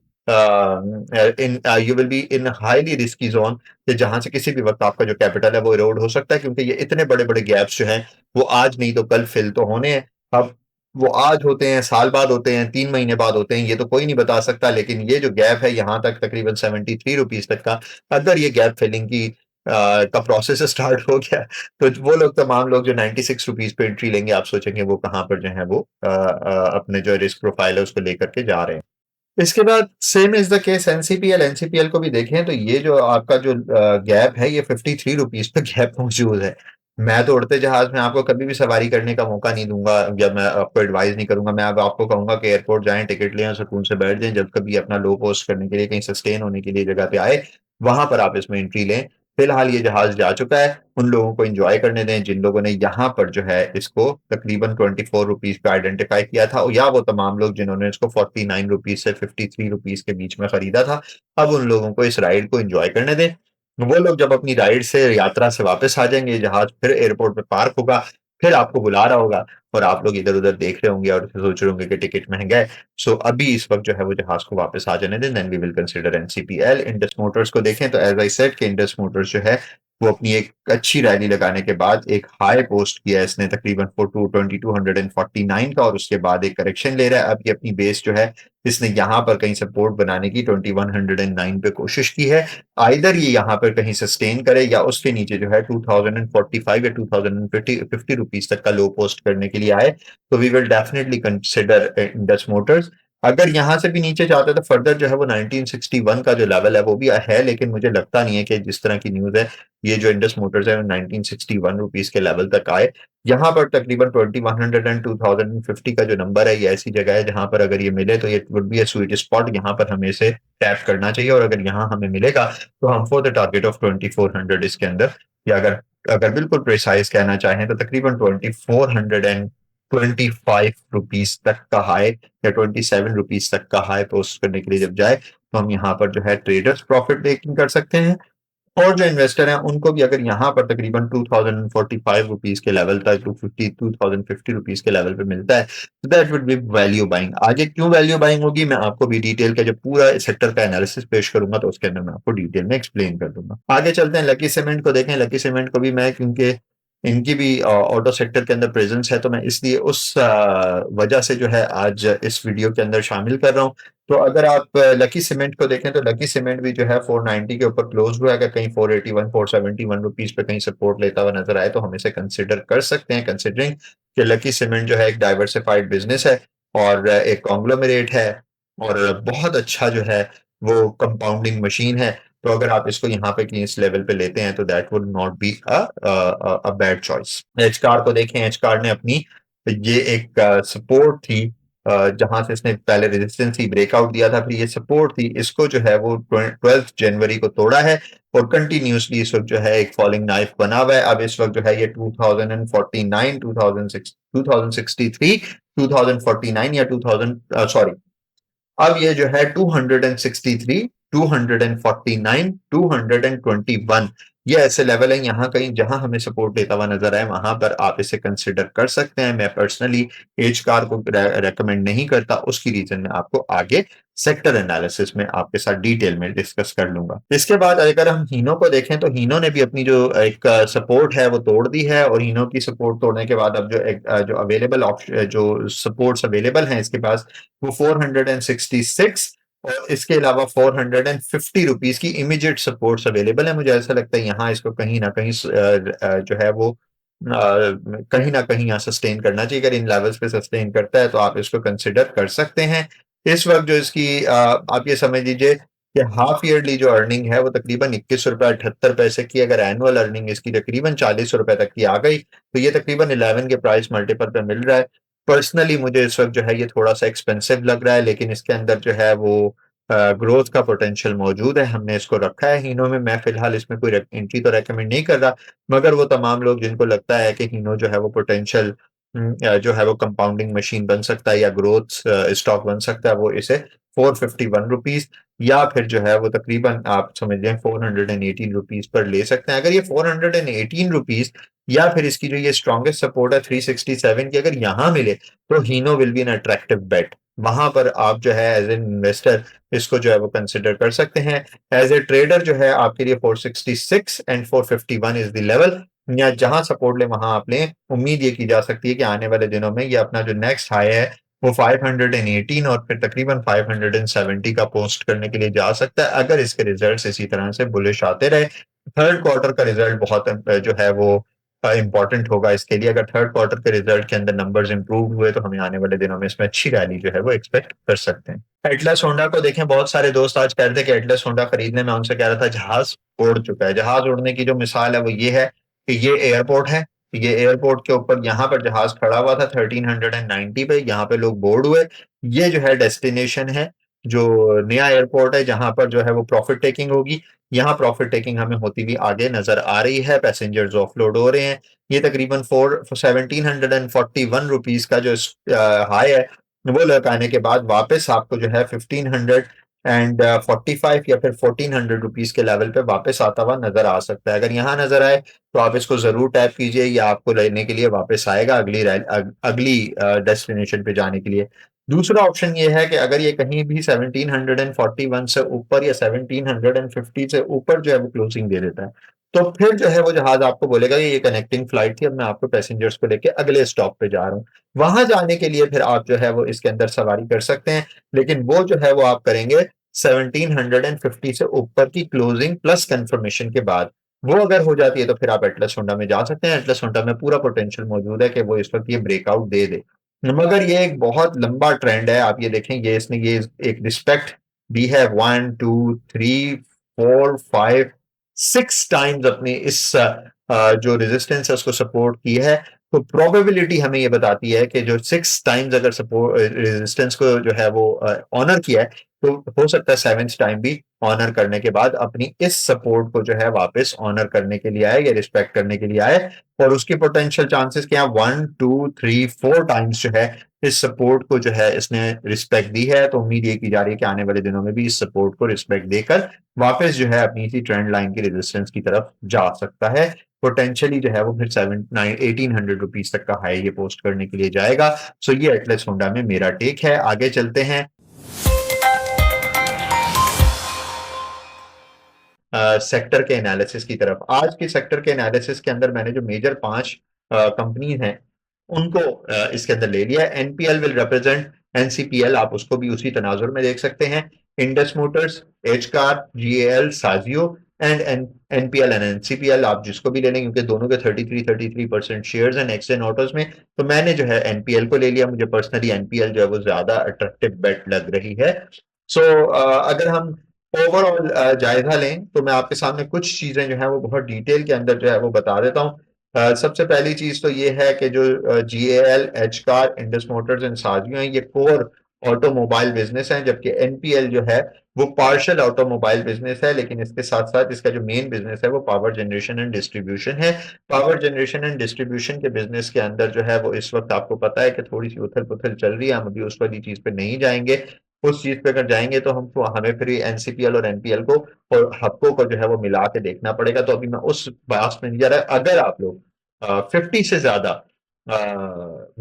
you will be in highly risky zone, कि जहां से किसी भी वक्त आपका जो कैपिटल है वो इरोड हो सकता है, क्योंकि ये इतने बड़े बड़े गैप्स जो हैं वो आज नहीं तो कल फिल तो होने हैं। अब वो आज होते हैं, साल बाद होते हैं, 3 महीने बाद होते हैं, ये तो कोई नहीं बता सकता। लेकिन ये जो गैप है यहाँ तक तकरीबन 73 रुपीज़ तक का, अगर ये गैप फिलिंग की का प्रोसेस स्टार्ट हो गया, तो वो लोग, तमाम लोग जो 96 रुपीज़ पे एंट्री लेंगे, आप सोचेंगे वो कहाँ पर जो है वो अपने जो रिस्क प्रोफाइल है उसको लेकर के जा रहे हैं। इसके बाद same is the case NCPL. NCPL को भी देखें तो ये जो आपका जो गैप है, ये 53 रुपीज पे गैप मौजूद है। मैं तो उड़ते जहाज में आपको कभी भी सवारी करने का मौका नहीं दूंगा, या मैं आपको एडवाइस नहीं करूंगा। मैं अब आपको कहूंगा कि एयरपोर्ट जाएं, टिकट लें और सुकून से बैठ जाएं। जब कभी अपना लो पोस्ट करने के लिए, कहीं सस्टेन होने के लिए जगह पे आए, वहां पर आप इसमें एंट्री लें। फिलहाल ये जहाज जा चुका है, उन लोगों को एंजॉय करने दें जिन लोगों ने यहाँ पर जो है इसको तकरीबन 24 रुपीज पे आइडेंटिफाई किया था, या वो तमाम लोग जिन्होंने इसको 49 रुपीज से 53 रुपीज के बीच में खरीदा था। अब उन लोगों को इस राइड को एंजॉय करने दें। वो लोग जब अपनी राइड से, यात्रा से वापस आ जाएंगे, जहाज फिर एयरपोर्ट पे पार्क होगा, फिर आपको बुला रहा होगा, और आप लोग इधर उधर देख रहे होंगे और सोच रहे होंगे कि टिकट महंगा है। सो अभी इस वक्त जो है वो जहाज को वापस आ जाने दें, then we will consider NCPL. Indus Motors को देखें तो एज आई सेड कि इंडस मोटर्स जो है वो अपनी एक अच्छी रैली लगाने के बाद एक हाई पोस्ट किया है इसने, तकरीबन 2249 का, और उसके बाद एक करेक्शन ले रहा है। अब ये अपनी बेस जो है, इसने यहाँ पर कहीं सपोर्ट बनाने की 2109 पे कोशिश की है। आइदर ये यहाँ पर कहीं सस्टेन करे, या उसके नीचे जो है 2045 या 2050 रुपीज तक का लो पोस्ट करने के लिए आए, तो we will definitely consider Indus Motors. अगर यहां से भी नीचे जाते तो फर्दर जो है वो 1961 का जो लेवल है वो भी है, लेकिन मुझे लगता नहीं है कि जिस तरह की न्यूज है, ये जो इंडस मोटर्स है 1961 रुपीज के लेवल तक आए। यहाँ पर तकरीबन 2100 एंड 2050 का जो नंबर है, ये ऐसी जगह है जहां पर अगर ये मिले तो ये would be A sweet spot, यहाँ पर हमें इसे टैप करना चाहिए। और अगर यहाँ हमें मिलेगा तो हम फॉर द टारगेट ऑफ 2400 इसके अंदर, या अगर अगर बिल्कुल प्रिसाइज कहना चाहें तो तकरीबन 2425 रुपीज तक का हाई, या 27 रुपीज तक का हाई पोस्ट करने के लिए जब जाए, तो हम यहाँ पर जो है ट्रेडर्स प्रॉफिट टेकिंग कर सकते हैं। और जो इन्वेस्टर हैं उनको भी अगर यहाँ पर तकरीबन 2045 रुपीज के लेवल तक, 2050 रुपीज के लेवल पे मिलता है, तो that would be value buying. आगे क्यों वैल्यू बाइंग होगी, मैं आपको भी डिटेल का जब पूरा सेक्टर का एनालिसिस पेश करूंगा तो उसके अंदर मैं आपको डिटेल में एक्सप्लेन कर दूंगा। आगे चलते हैं, लकी सीमेंट को देखें। लकी सीमेंट को भी मैं, क्योंकि इनकी भी ऑटो सेक्टर के अंदर प्रेजेंस है, तो मैं इसलिए उस वजह से जो है आज इस वीडियो के अंदर शामिल कर रहा हूँ। तो अगर आप लकी सीमेंट को देखें तो लकी सीमेंट भी जो है 490 के ऊपर क्लोज हुआ है। अगर कहीं 481 471 रुपीज पे कहीं सपोर्ट लेता हुआ नजर आए तो हम इसे कंसिडर कर सकते हैं, कंसिडरिंग कि लकी सीमेंट जो है एक डाइवर्सिफाइड बिजनेस है, और एक कॉन्ग्लोमरेट है, और बहुत अच्छा जो है वो कंपाउंडिंग मशीन है। तो अगर आप इसको यहाँ पे कि इस लेवल पे लेते हैं तो that would not be a bad choice. H car को देखें, एच कार ने अपनी, ये एक सपोर्ट थी जहां से इसने पहले रेजिस्टेंस ही ब्रेकआउट दिया था, फिर ये सपोर्ट थी, इसको जो है वो 12 जनवरी को तोड़ा है, और कंटिन्यूसली इस वक्त जो है एक फॉलिंग नाइफ बना हुआ है। अब इस वक्त जो है ये 2049 2063 2049 या 2000 सॉरी, अब ये जो है 263 249 221, ये ऐसे लेवल है यहाँ कहीं जहां हमें सपोर्ट देता हुआ नजर आए, वहां पर आप इसे कंसिडर कर सकते हैं। मैं पर्सनली एज कार को रेकमेंड नहीं करता, उसकी रीजन मैं आपको आगे सेक्टर एनालिसिस में आपके साथ डिटेल में डिस्कस कर लूंगा। इसके बाद अगर हम हीनो को देखें तो हीनो ने भी अपनी जो एक सपोर्ट है वो तोड़ दी है, और हीनो की सपोर्ट तोड़ने के बाद अब जो जो अवेलेबल ऑप्शन, जो सपोर्ट्स अवेलेबल हैं इसके पास, वो 466 और इसके अलावा 450 रुपीज की इमीडिएट सपोर्ट्स अवेलेबल है। मुझे ऐसा लगता है यहाँ इसको कहीं ना कहीं जो है वो कहीं ना कहीं यहाँ सस्टेन करना चाहिए। अगर इन लेवल्स पे सस्टेन करता है तो आप इसको कंसिडर कर सकते हैं। इस वक्त जो इसकी आप ये समझ लीजिए कि हाफ ईयरली जो अर्निंग है वो तकरीबन 21 रुपए 78 पैसे की, अगर एनुअल अर्निंग इसकी तकरीबन 40 रुपए तक की आ गई, तो ये तकरीबन 11 के प्राइस मल्टीपल पे मिल रहा है। पर्सनली मुझे इस वक्त जो है ये थोड़ा सा एक्सपेंसिव लग रहा है, लेकिन इसके अंदर जो है वो ग्रोथ का पोटेंशियल मौजूद है, हमने इसको रखा है हीनो में। मैं फिलहाल इसमें कोई एंट्री तो रेकमेंड नहीं कर रहा, मगर वो तमाम लोग जिनको लगता है कि हीनो जो है वो पोटेंशियल जो है वो कंपाउंडिंग मशीन बन सकता है या ग्रोथ स्टॉक बन सकता है, वो इसे 451 रुपीज, या फिर जो है वो तकरीबन आप समझ लें 418 रुपीज पर ले सकते हैं। अगर ये 418 रुपीज, या फिर इसकी जो ये स्ट्रॉन्गेस्ट सपोर्ट है 367 की, अगर यहाँ मिले तो Hino will be an attractive bet. वहां पर आप जो है एज एन इन्वेस्टर इसको जो है वो कंसिडर कर सकते हैं। एज ए ट्रेडर जो है आपके लिए 466 एंड 451 इज द लेवल, या जहां सपोर्ट ले वहां आप लें। उम्मीद ये की जा सकती है कि आने वाले दिनों में ये अपना जो नेक्स्ट हाई है वो 518 और फिर तकरीबन 570 का पोस्ट करने के लिए जा सकता है, अगर इसके रिजल्ट्स इसी तरह से बुलिश आते रहे। थर्ड क्वार्टर का रिजल्ट बहुत जो है वो इंपॉर्टेंट होगा इसके लिए। अगर थर्ड क्वार्टर के रिजल्ट के अंदर नंबर्स इंप्रूव हुए तो हमें आने वाले दिनों में इसमें अच्छी रैली जो है वो एक्सपेक्ट कर सकते हैं। एटलस होंडा को देखें, बहुत सारे दोस्त आज कह रहे थे कि एटलस होंडा खरीदने में, उनसे कह रहा था जहाज उड़ चुका है। जहाज उड़ने की जो मिसाल है वो ये है कि ये एयरपोर्ट है, ये एयरपोर्ट के ऊपर यहाँ पर जहाज खड़ा हुआ था 1390 पे, यहाँ पे लोग बोर्ड हुए। ये जो है डेस्टिनेशन है, जो नया एयरपोर्ट है जहां पर जो है वो प्रॉफिट टेकिंग होगी। यहाँ प्रॉफिट टेकिंग हमें होती हुई आगे नजर आ रही है, पैसेंजर्स ऑफलोड हो रहे हैं। ये तकरीबन 1741 का जो हाई है वो लगाने के बाद वापस आपको जो है 1545 या फिर 1400 रुपीज के लेवल पे वापस आता हुआ नजर आ सकता है। अगर यहाँ नजर आए तो आप इसको जरूर टैप कीजिए, या आपको लेने के लिए वापस आएगा अगली डेस्टिनेशन पे जाने के लिए। दूसरा ऑप्शन ये है कि अगर ये कहीं भी 1741 से ऊपर या 1750 से ऊपर जो है वो क्लोजिंग दे देता है, तो फिर जो है वो जहाज आपको बोलेगा कि ये कनेक्टिंग फ्लाइट थी, अब मैं आपको पैसेंजर्स को लेके अगले स्टॉप पे जा रहा हूँ। वहां जाने के लिए फिर आप जो है वो इसके अंदर सवारी कर सकते हैं, लेकिन वो जो है वो आप करेंगे 1750 से ऊपर की क्लोजिंग प्लस कंफर्मेशन के बाद। वो अगर हो जाती है तो फिर आप एटलस होंडा में जा सकते हैं। एटलस होंडा में पूरा पोटेंशियल मौजूद है कि वो इस वक्त ये ब्रेकआउट दे दे, मगर ये एक बहुत लंबा ट्रेंड है। आप ये देखें, ये इसने ये एक रिस्पेक्ट दी है 1 2 3 4 5 6 टाइम्स अपनी इस जो रेजिस्टेंस है उसको सपोर्ट की है। तो प्रोबेबिलिटी हमें ये बताती है कि जो 6 टाइम्स अगर सपोर्ट रेजिस्टेंस को जो है वो ऑनर किया है, तो हो सकता है 7th टाइम भी ऑनर करने के बाद अपनी इस सपोर्ट को जो है वापस ऑनर करने के लिए आए या रिस्पेक्ट करने के लिए आए। और उसकी पोटेंशियल चांसेस क्या, 1 2 3 4 टाइम्स जो है इस सपोर्ट को जो है इसने रिस्पेक्ट दी है। तो उम्मीद ये की जा रही है कि आने वाले दिनों में भी इस सपोर्ट को रिस्पेक्ट देकर वापस जो है अपनी इसी ट्रेंड लाइन की रेजिस्टेंस की तरफ जा सकता है। पोटेंशियली जो है वो फिर 1800 रुपीज तक का हाई ये पोस्ट करने के लिए जाएगा। सो ये एटलस होंडा में मेरा टेक है। आगे चलते हैं सेक्टर के एनालिसिस की तरफ। आज के सेक्टर के एनालिसिस के अंदर मैंने जो मेजर 5 कंपनीज हैं उनको इसके अंदर ले लिया है। एनपीएल विल रिप्रेजेंट एनसीपीएल, आप उसको भी उसी तनाजुर में देख सकते हैं। Indus Motors, H car, GAL, साजियो एंड एनपीएल एंड एनसीपीएल, आप जिसको भी ले लें, क्योंकि दोनों के 33% शेयर्स हैं नेक्सन ऑटोज में। तो मैंने जो है एनपीएल को ले लिया। मुझे पर्सनली एनपीएल जो है वो ज्यादा अट्रैक्टिव बेट लग रही है। सो अगर हम ओवरऑल जायजा लें तो मैं आपके सामने कुछ चीजें जो है वो बहुत डिटेल के अंदर जो है वो बता देता हूँ। सबसे पहली चीज तो ये है कि जो GAL, H car, Indus Motors and साजियो हैं, ये कोर ऑटोमोबाइल बिजनेस है, जबकि एनपीएल जो है वो पार्शियल ऑटोमोबाइल बिजनेस है। लेकिन इसके साथ साथ इसका जो मेन बिजनेस है वो पावर जनरेशन एंड डिस्ट्रीब्यूशन है। पावर जनरेशन एंड डिस्ट्रीब्यूशन के बिजनेस के अंदर जो है वो इस वक्त आपको पता है कि थोड़ी सी उथल पुथल चल रही है। हम अभी उस वाली चीज पे नहीं जाएंगे। उस चीज पे अगर जाएंगे तो हम, तो हमें फिर एनसीपीएल और एनपीएल को और हप्को को जो है वो मिला के देखना पड़ेगा। तो अभी मैं उस बात में नहीं जा रहा। अगर आप लोग 50 से ज्यादा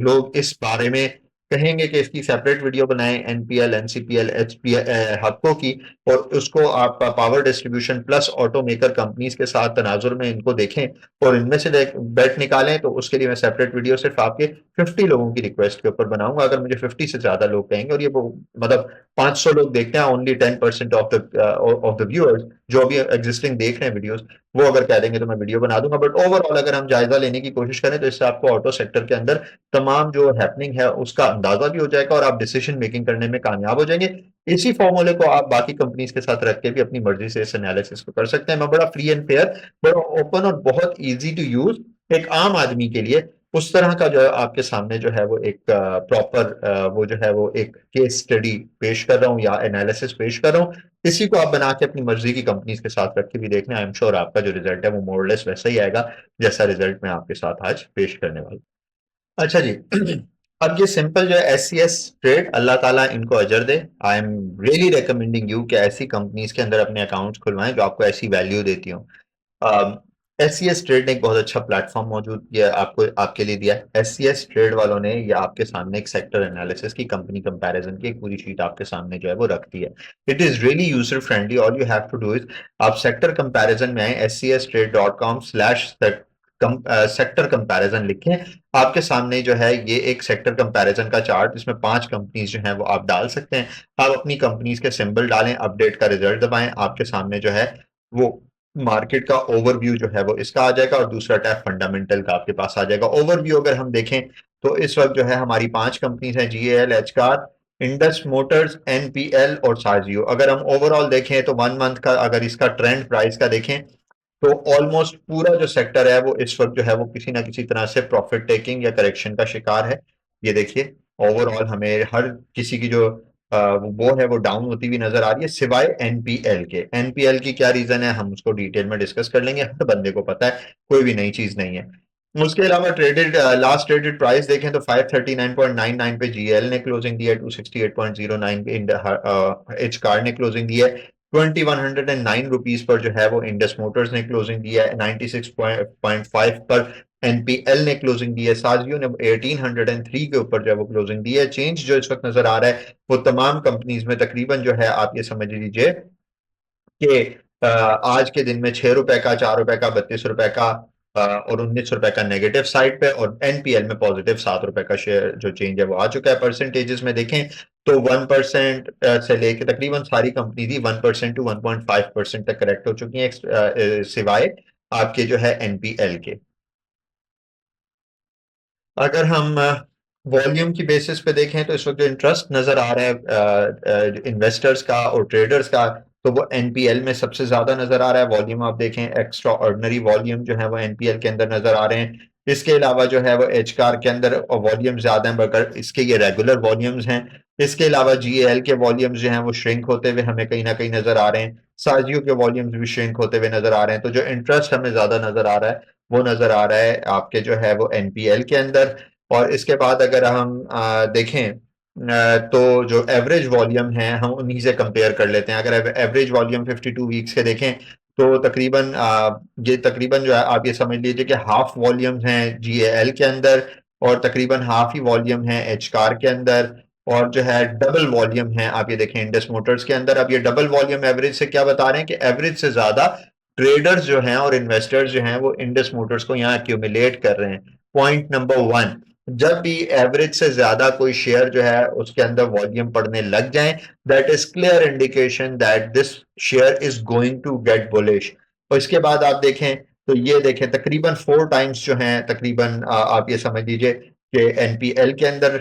लोग इस बारे में कहेंगे कि इसकी सेपरेट वीडियो बनाएं, एनपीएल, एनसीपीएल, एचपीएल, हप्को की, और उसको आप power distribution plus auto maker companies के साथ तनाजुर में इनको देखें और इनमें से बेट निकालें, तो उसके लिए मैं सेपरेट वीडियो सिर्फ आपके 50 लोगों की रिक्वेस्ट के ऊपर बनाऊंगा। अगर मुझे 50 से ज्यादा लोग कहेंगे, और ये मतलब 500 लोग देखते हैं, ओनली 10% ऑफ द व्यूअर्स जो अभी एग्जिस्टिंग देख रहे हैं वीडियोस, वो अगर कह देंगे तो मैं वीडियो बना दूंगा। बट ओवरऑल अगर हम जायजा लेने की कोशिश करें तो इससे आपको ऑटो सेक्टर के अंदर तमाम जो हैपनिंग है उसका अंदाजा भी हो जाएगा और आप डिसीजन मेकिंग करने में कामयाब हो जाएंगे। इसी फॉर्मूले को आप बाकी कंपनीज के साथ रख के भी अपनी मर्जी से इस एनालिसिस को कर सकते हैं। मैं बड़ा फ्री एंड फेयर, बड़ा ओपन और बहुत इजी टू यूज एक आम आदमी के लिए उस तरह का जो है आपके सामने जो है वो एक प्रॉपर वो जो है वो एक केस स्टडी पेश कर रहा हूँ या एनालिसिस पेश कर रहा हूँ। इसी को आप बना के अपनी मर्जी की कंपनीज के साथ रख के भी देखना, आई एम श्योर आपका जो रिजल्ट है वो मोरलेस वैसा ही आएगा जैसा रिजल्ट मैं आपके साथ आज पेश करने वाला हूं। अच्छा जी, अब ये सिंपल जो है एस सी एस ट्रेड, अल्लाह ताला इनको अजर दे। I am really recommending you कि ऐसी कंपनीज के अंदर अपने अकाउंट्स खुलवाएं जो आपको ऐसी वैल्यू देती हो। एस सी एस ट्रेड ने एक बहुत अच्छा प्लेटफॉर्म मौजूद किया आपको, आपके लिए दिया है। एस सी एस ट्रेड वालों ने ये आपके सामने एक सेक्टर एनालिसिस की, कंपनी कंपैरिजन की एक पूरी शीट आपके सामने जो है वो रखती है। It is really user friendly. All you have to do is आप सेक्टर कंपैरिजन में आए, scstrade.com/sector सेक्टर कंपैरिजन लिखें। आपके सामने जो है ये एक सेक्टर कंपैरिजन का चार्ट, इसमें 5 कंपनीज जो हैं वो आप डाल सकते हैं। आप अपनी कंपनीज के सिंबल डालें, अपडेट का रिजल्ट दबाएं, आपके सामने जो है वो मार्केट का ओवरव्यू जो है वो इसका आ जाएगा और दूसरा टैब फंडामेंटल का आपके पास आ जाएगा। ओवरव्यू अगर हम देखें तो इस वक्त जो है हमारी 5 कंपनीज हैं, जीएएल, एचकार, इंडस मोटर्स, एनपीएल और साजियो। अगर हम ओवरऑल देखें तो 1 मंथ का अगर इसका ट्रेंड प्राइस का देखें तो ऑलमोस्ट पूरा जो सेक्टर है वो इस वक्त जो है वो किसी ना किसी तरह से प्रॉफिट टेकिंग या करेक्शन का शिकार है। ये देखिए ओवरऑल हमें हर किसी की जो वो है वो डाउन होती हुई नजर आ रही है, सिवाय एनपीएल के। एनपीएल की क्या रीजन है हम उसको डिटेल में डिस्कस कर लेंगे, हर बंदे को पता है, कोई भी नई चीज नहीं है। उसके अलावा ट्रेडेड लास्ट ट्रेडेड प्राइस देखें तो 539.99 पे जीएल ने क्लोजिंग दी है, 268.09 पे एच कार ने क्लोजिंग दी है, 2109 रुपीज पर जो है वो इंडस मोटर्स ने क्लोजिंग दिया है, 96.5 पर एनपीएल ने क्लोजिंग दी है, साजियो ने 1803 के ऊपर जो है वो क्लोजिंग दी है। चेंज जो इस वक्त नजर आ रहा है वो तमाम कंपनीज में तकरीबन जो है आप ये समझ लीजिए कि आज के दिन में 6 रुपए का, 4 रुपए का, 32 रुपए का और 19 रुपए का नेगेटिव साइड पे, और एनपीएल में पॉजिटिव 7 रुपए का शेयर जो चेंज है वो आ चुका है। परसेंटेजेस में देखें तो 1% से लेके तकरीबन सारी कंपनी थी 1% टू 1.5% तक करेक्ट हो चुकी हैं, सिवाय आपके जो है एनपीएल के। अगर हम वॉल्यूम की बेसिस पे देखें तो इस वक्त जो इंटरेस्ट नजर आ रहा है इन्वेस्टर्स का और ट्रेडर्स का, तो वो एनपीएल में सबसे ज्यादा नजर आ रहा है। वॉल्यूम आप देखें, एक्स्ट्रा ऑर्डिनरी वॉल्यूम जो है वो एनपीएल के अंदर नजर आ रहे हैं। इसके अलावा जो है वो एच कार के अंदर वॉल्यूम ज्यादा है, मगर इसके ये रेगुलर वॉल्यूम्स हैं। इसके अलावा जीएल के वॉल्यूम्स जो हैं वो श्रिंक होते हुए हमें कहीं ना कहीं नजर आ रहे हैं। साजियो के वॉल्यूम्स भी श्रिंक होते हुए नजर आ रहे हैं। तो जो इंटरेस्ट हमें ज्यादा नजर आ रहा है वो नजर आ रहा है आपके जो है वो एनपीएल के अंदर। और इसके बाद अगर हम देखें तो जो एवरेज वॉल्यूम है हम उन्हीं से कंपेयर कर लेते हैं। अगर एवरेज वॉल्यूम 52 वीक्स के देखें तो तकरीबन ये तकरीबन जो है आप ये समझ लीजिए कि हाफ वॉल्यूम हैं जीएएल के अंदर और तकरीबन हाफ ही वॉल्यूम है एच कार के अंदर, और जो है डबल वॉल्यूम है आप ये देखें इंडस मोटर्स के अंदर। अब ये डबल वॉल्यूम एवरेज से क्या बता रहे हैं कि एवरेज से ज्यादा ट्रेडर्स जो हैं और इन्वेस्टर्स जो हैं वो इंडस मोटर्स को यहाँ एक्यूमुलेट कर रहे हैं। पॉइंट नंबर 1, जब भी एवरेज से ज्यादा कोई शेयर जो है उसके अंदर वॉल्यूम पड़ने लग जाए, that is clear indication that this share is going to get bullish. और इसके बाद आप देखें तो ये देखें तकरीबन 4 टाइम्स जो हैं तकरीबन आप ये समझ लीजिए कि एनपीएल के अंदर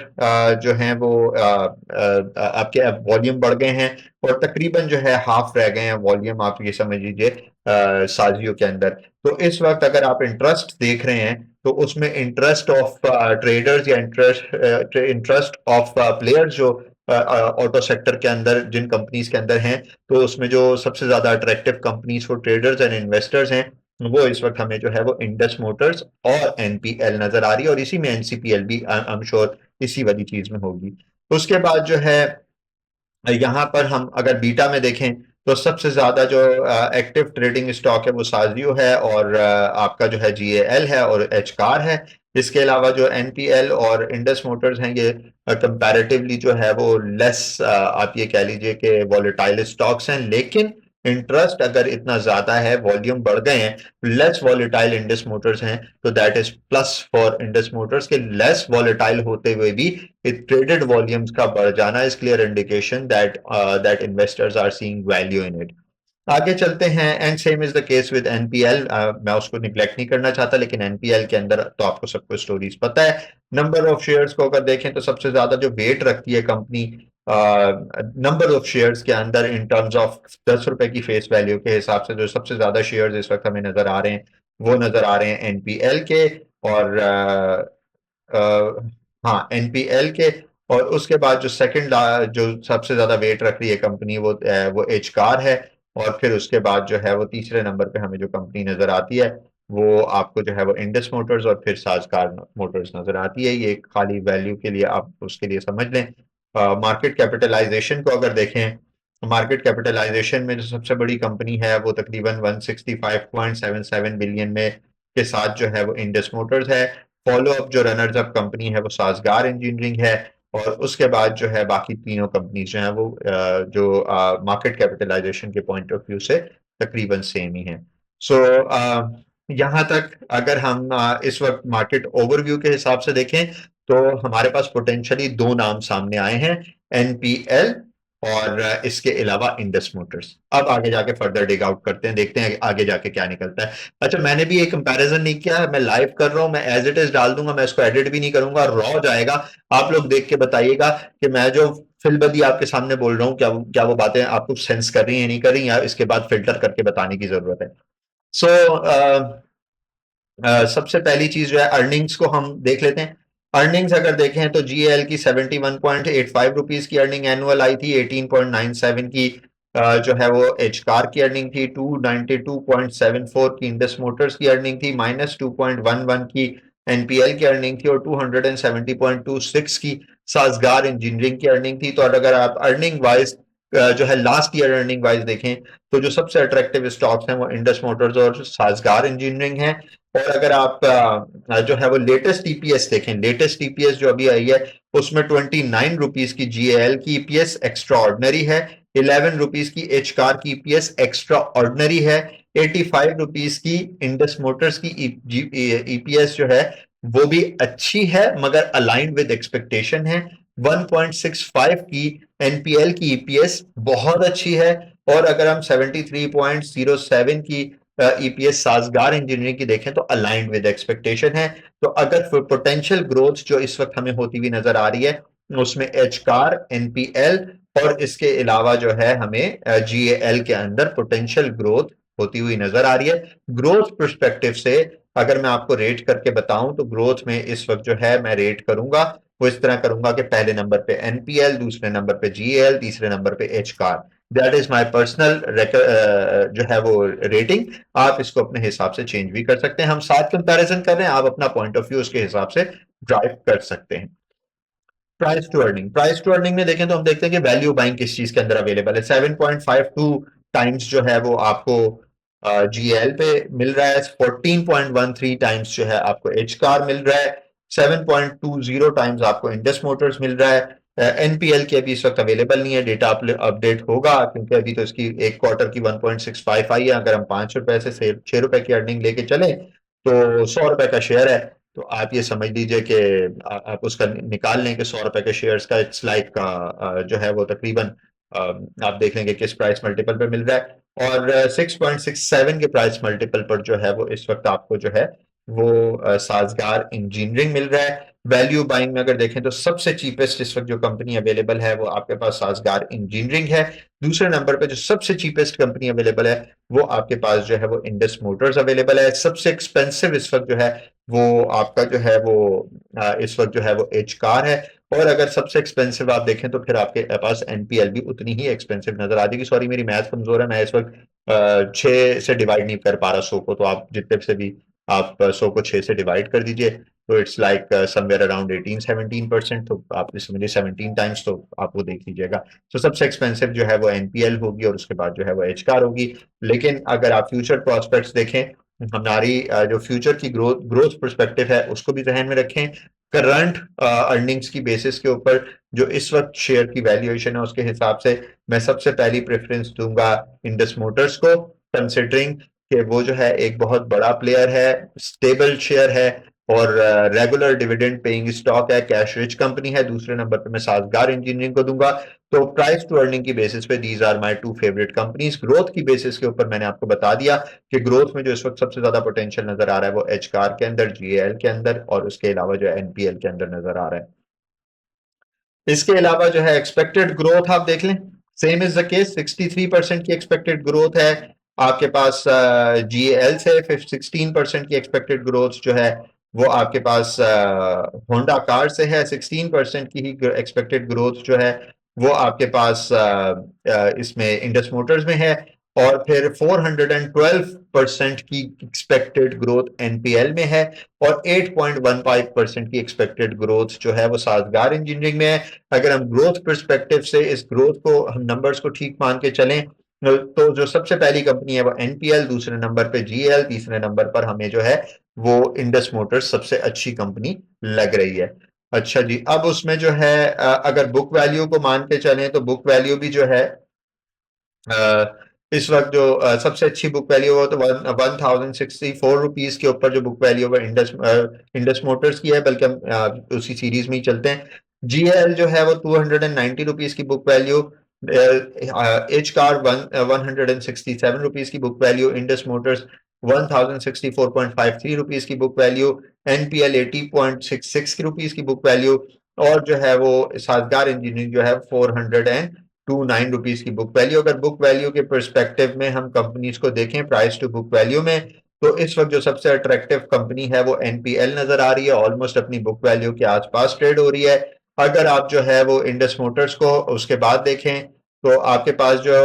जो हैं वो आपके वॉल्यूम बढ़ गए हैं और तकरीबन जो है हाफ रह गए हैं वॉल्यूम आप ये समझ लीजिए साजियो के अंदर। तो इस वक्त अगर आप इंटरेस्ट देख रहे हैं तो उसमें इंटरेस्ट ऑफ ट्रेडर्स या इंटरेस्ट ऑफ प्लेयर्स जो ऑटो सेक्टर के अंदर जिन कंपनीज के अंदर हैं, तो उसमें जो सबसे ज्यादा attractive companies for traders and investors हैं वो इस वक्त हमें जो है वो इंडस मोटर्स और एनपीएल नजर आ रही है, और इसी में एनसीपीएल भी आई एम श्योर इसी वाली चीज में होगी। उसके बाद जो है यहां पर हम अगर बीटा में देखें तो सबसे ज्यादा जो एक्टिव ट्रेडिंग स्टॉक है वो साजियो है और आपका जो है जीएएल है और एच कार है। इसके अलावा जो एनपीएल और इंडस मोटर्स हैं ये कंपैरेटिवली जो है वो लेस आप ये कह लीजिए कि वॉलेटाइल स्टॉक्स हैं, लेकिन इंटरेस्ट अगर इतना ज्यादा है, वॉल्यूम बढ़ गए हैं, लेस वॉलेटाइल इंडस मोटर्स हैं, तो that is plus for Indus Motors के। लेस वॉलेटाइल होते हुए भी ट्रेडेड वॉल्यूम्स का बढ़ जाना is clear indication that that investors are seeing value in it. आगे चलते हैं and same is the case with NPL. मैं उसको निग्लेक्ट नहीं करना चाहता, लेकिन एनपीएल के अंदर तो आपको सबको स्टोरीज पता है। नंबर ऑफ शेयर्स को अगर देखें तो सबसे ज्यादा जो वेट रखती है कंपनी नंबर ऑफ शेयर्स के अंदर इन टर्म्स ऑफ 10 रुपए की फेस वैल्यू के हिसाब से, जो सबसे ज्यादा शेयर्स इस वक्त हमें नजर आ रहे हैं वो नजर आ रहे हैं एनपीएल के और हाँ एनपीएल के। और उसके बाद जो सेकंड जो सबसे ज्यादा वेट रख रही है कंपनी वो एच कार है। और फिर उसके बाद जो है वो तीसरे नंबर पे हमें जो कंपनी नजर आती है वो आपको जो है वो इंडस मोटर्स और फिर साजकार मोटर्स नजर आती है। ये खाली वैल्यू के लिए आप उसके लिए समझ लें। मार्केट कैपिटलाइजेशन को अगर देखें, मार्केट कैपिटलाइजेशन में जो सबसे बड़ी कंपनी है वो तकरीबन 165.77 बिलियन में के साथ जो है वो इंडस मोटर्स है। फॉलो अप जो रनर्स अप कंपनी है वो साजगार इंजीनियरिंग है। और उसके बाद जो है बाकी तीनों कंपनीज जो है वो जो मार्केट कैपिटलाइजेशन के पॉइंट ऑफ व्यू से तकरीबन सेम ही है। सो यहाँ तक अगर हम इस वक्त मार्केट ओवरव्यू के हिसाब से देखें तो हमारे पास पोटेंशियली दो नाम सामने आए हैं, एनपीएल और इसके अलावा इंडस मोटर्स। अब आगे जाके फर्दर डिग आउट करते हैं, देखते हैं आगे जाके क्या निकलता है। अच्छा, मैंने भी एक कंपैरिजन नहीं किया है, मैं लाइव कर रहा हूं, मैं एज इट इज डाल दूंगा, मैं इसको एडिट भी नहीं करूंगा, रॉ जाएगा। आप लोग देख के बताइएगा कि मैं जो फिलबदी आपके सामने बोल रहा हूँ क्या वो बातें आपको सेंस कर रही है नहीं कर रही, या इसके बाद फिल्टर करके बताने की जरूरत है। सो सबसे पहली चीज जो है अर्निंग्स को हम देख लेते हैं। अर्निंग्स अगर देखें तो जीएल की 71.85 रुपीज की अर्निंग एनुअल आई थी, 18.97 की जो है वो एच कार की अर्निंग थी, 292.74 की इंडस मोटर्स की अर्निंग थी, -2.11 की एनपीएल की अर्निंग थी और 270.26 की साजगार इंजीनियरिंग की अर्निंग थी। तो अगर आप अर्निंग वाइज जो है लास्ट ईयर अर्निंग वाइज देखें तो जो सबसे अट्रैक्टिव स्टॉक्स हैं वो इंडस मोटर्स और साजगार इंजीनियरिंग है। और अगर आप जो है वो लेटेस्ट ईपीएस देखें, लेटेस्ट ईपीएस जो अभी आई है उसमें 29 रुपीज की जीएल की ईपीएस एक्स्ट्रा ऑर्डनरी है, 11 रुपीज की एच कार की ईपीएस एक्स्ट्रा ऑर्डनरी है, 85 रुपीज की इंडस मोटर्स की ईपीएस जो है वो भी अच्छी है मगर अलाइंड विद एक्सपेक्टेशन है, 1.65 की एनपीएल की ईपीएस बहुत अच्छी है। और अगर हम 73.07 की ईपीएस साजगार इंजीनियरिंग की देखें तो अलाइंड विद एक्सपेक्टेशन है। तो अगर पोटेंशियल ग्रोथ जो इस वक्त हमें होती हुई नजर आ रही है उसमें एच कार, एनपीएल और इसके अलावा जो है हमें जीएएल के अंदर पोटेंशियल ग्रोथ होती हुई नजर आ रही है। ग्रोथ पर्सपेक्टिव से अगर मैं आपको रेट करके बताऊं तो ग्रोथ में इस वक्त जो है मैं रेट करूंगा वो इस तरह करूंगा कि पहले नंबर पे एनपीएल, दूसरे नंबर पे जीएल, तीसरे नंबर पे H car. That is my personal जो है वो रेटिंग। आप इसको अपने हिसाब से चेंज भी कर सकते हैं, हम साथ कंपैरिजन कर रहे हैं, आप अपना पॉइंट ऑफ व्यू उसके हिसाब से ड्राइव कर सकते हैं। Price to earning, price to earning में देखें तो हम देखते हैं कि वैल्यू बाइंग किस चीज के अंदर अवेलेबल है। 7.52 टाइम्स जो है वो आपको जीएल पे मिल रहा है, 14.13 टाइम्स जो है आपको एच कार मिल रहा है, 7.20 टाइम्स आपको इंडस मोटर्स मिल रहा है। एनपीएल की अभी इस वक्त अवेलेबल नहीं है, डेटा अपडेट होगा क्योंकि अभी तो इसकी एक क्वार्टर की 1.65 आई है। अगर हम 5 रुपए से 6 रुपए की अर्निंग लेके चले तो 100 रुपए का शेयर है, तो आप ये समझ लीजिए कि आप उसका निकाल लें कि 100 रुपए के शेयर्स का इट्स लाइक जो है वो तकरीबन आप देख लेंगे किस प्राइस मल्टीपल पे मिल रहा है। और 6.67 के प्राइस मल्टीपल पर जो है वो इस वक्त आपको जो है वो साजगार इंजीनियरिंग मिल रहा है। वैल्यू बाइंग में अगर देखें तो सबसे चीपेस्ट इस वक्त जो कंपनी अवेलेबल है वो आपके पास साजगार इंजीनियरिंग है। दूसरे नंबर पे जो सबसे चीपेस्ट कंपनी अवेलेबल है वो आपके पास जो है वो इंडस मोटर्स अवेलेबल है। सबसे एक्सपेंसिव इस वक्त जो है वो आपका जो है वो इस वक्त जो है वो एच कार है। और अगर सबसे एक्सपेंसिव आप देखें तो फिर आपके पास एनपीएल भी उतनी ही एक्सपेंसिव नजर आ जाएगी। सॉरी मेरी मैथ कमजोर है, मैं इस वक्त 6 से डिवाइड नहीं कर पा रहा 100 को, तो आप जितने से भी आप 100 को 6 से डिवाइड कर दीजिए तो इट्स लाइक समवेयर अराउंड 18-17%, तो आप समझिए 17 टाइम्स, तो आप वो देख लीजिएगा। तो सबसे एक्सपेंसिव जो है वो एनपीएल होगी और उसके बाद जो है वो एच कार होगी। लेकिन अगर आप फ्यूचर प्रोस्पेक्ट्स देखें, हमारी जो फ्यूचर की ग्रोथ ग्रोथ पर्सपेक्टिव है उसको भी जहन में रखें। करंट अर्निंग्स की बेसिस के ऊपर जो इस वक्त शेयर की वैल्यूएशन है उसके हिसाब से मैं सबसे पहली प्रेफरेंस दूंगा इंडस मोटर्स को, कंसिडरिंग कि वो जो है एक बहुत बड़ा प्लेयर है, स्टेबल शेयर है और रेगुलर डिविडेंड पेइंग स्टॉक है, कैश रिच कंपनी है। दूसरे नंबर पे मैं साजगार इंजीनियरिंग को दूंगा। तो प्राइस टू अर्निंग की बेसिस पे these are my two favourite companies. Growth की बेसिस के ऊपर मैंने आपको बता दिया कि ग्रोथ में जो इस वक्त सबसे ज्यादा पोटेंशियल नजर आ रहा है वो एच कार के अंदर, जीएल के अंदर और उसके अलावा जो एनपीएल के अंदर नजर आ रहा है। इसके अलावा जो है एक्सपेक्टेड ग्रोथ आप देख लें, सेम इज द केस, 63% की एक्सपेक्टेड ग्रोथ है आपके पास जीएल से, 16% की एक्सपेक्टेड ग्रोथ जो है वो आपके पास होंडा कार से है, 16% की ही एक्सपेक्टेड ग्रोथ जो है वो आपके पास इसमें इंडस मोटर्स में है। और फिर 412% की एक्सपेक्टेड ग्रोथ एनपीएल में है और 8.15% की एक्सपेक्टेड ग्रोथ जो है वो साजगार इंजीनियरिंग में है। अगर हम ग्रोथ पर्सपेक्टिव से इस ग्रोथ को हम नंबर्स को ठीक मान के चलें तो जो सबसे पहली कंपनी है वो एनपीएल, दूसरे नंबर पे जीएल, तीसरे नंबर पर हमें जो है वो इंडस मोटर्स सबसे अच्छी कंपनी लग रही है। अच्छा जी, अब उसमें जो है अगर बुक वैल्यू को मान के चलें तो बुक वैल्यू भी जो है इस वक्त जो सबसे अच्छी बुक वैल्यू हो तो 1064 रुपीज के ऊपर जो बुक वैल्यू है इंडस मोटर्स की है, बल्कि हम उसी सीरीज में ही चलते हैं। जीएल जो है वो 290 रुपीज की book value, H car 167 rupees की book value, Indus Motors 1064.53 rupees की बुक वैल्यू, एनपीएल 80.66 रुपीज की बुक वैल्यू, और जो है वो साजगार इंजीनियरिंग जो है 429 रुपीज की बुक वैल्यू। अगर बुक वैल्यू के परस्पेक्टिव में हम कंपनीज को देखें प्राइस टू बुक वैल्यू में, तो इस वक्त जो सबसे अट्रैक्टिव कंपनी है वो एनपीएल नजर आ रही है, ऑलमोस्ट अपनी बुक वैल्यू के आसपास ट्रेड हो रही है। अगर आप जो है वो इंडस मोटर्स को उसके बाद देखें, तो आपके पास जो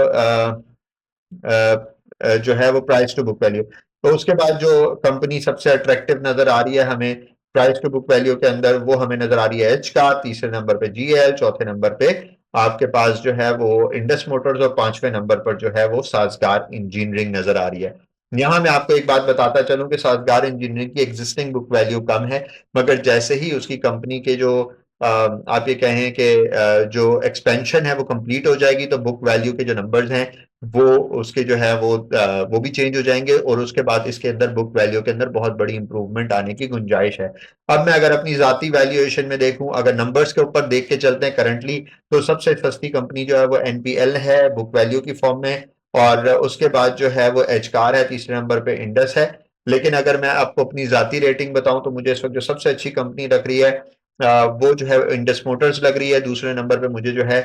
जो है वो प्राइस टू बुक वैल्यू, तो उसके बाद जो कंपनी सबसे अट्रैक्टिव नजर आ रही है हमें प्राइस टू बुक वैल्यू के अंदर, वो हमें नजर आ रही है एच कार, तीसरे नंबर पे जीएल, चौथे नंबर पे आपके पास जो है वो इंडस मोटर्स, और पांचवें नंबर पर जो है वो साजगार इंजीनियरिंग नजर आ रही है। यहां मैं आपको एक बात बताता चलूं कि साजगार इंजीनियरिंग की एग्जिस्टिंग बुक वैल्यू कम है, मगर जैसे ही उसकी कंपनी के जो आप ये कहें कि जो एक्सपेंशन है वो कंप्लीट हो जाएगी, तो बुक वैल्यू के जो नंबर्स हैं वो उसके जो है वो भी चेंज हो जाएंगे, और उसके बाद इसके अंदर बुक वैल्यू के अंदर बहुत बड़ी इंप्रूवमेंट आने की गुंजाइश है। अब मैं अगर अपनी जाती वैल्यूएशन में देखूं, अगर नंबर्स के ऊपर देख के चलते हैं करंटली, तो सबसे सस्ती कंपनी जो है वो एनपीएल है बुक वैल्यू की फॉर्म में, और उसके बाद जो है वो एच कार है, तीसरे नंबर पे इंडस है। लेकिन अगर मैं आपको अपनी जाती रेटिंग बताऊं, तो मुझे इस वक्त जो सबसे अच्छी कंपनी लग रही है वो जो है इंडस मोटर्स लग रही है, दूसरे नंबर पे मुझे जो है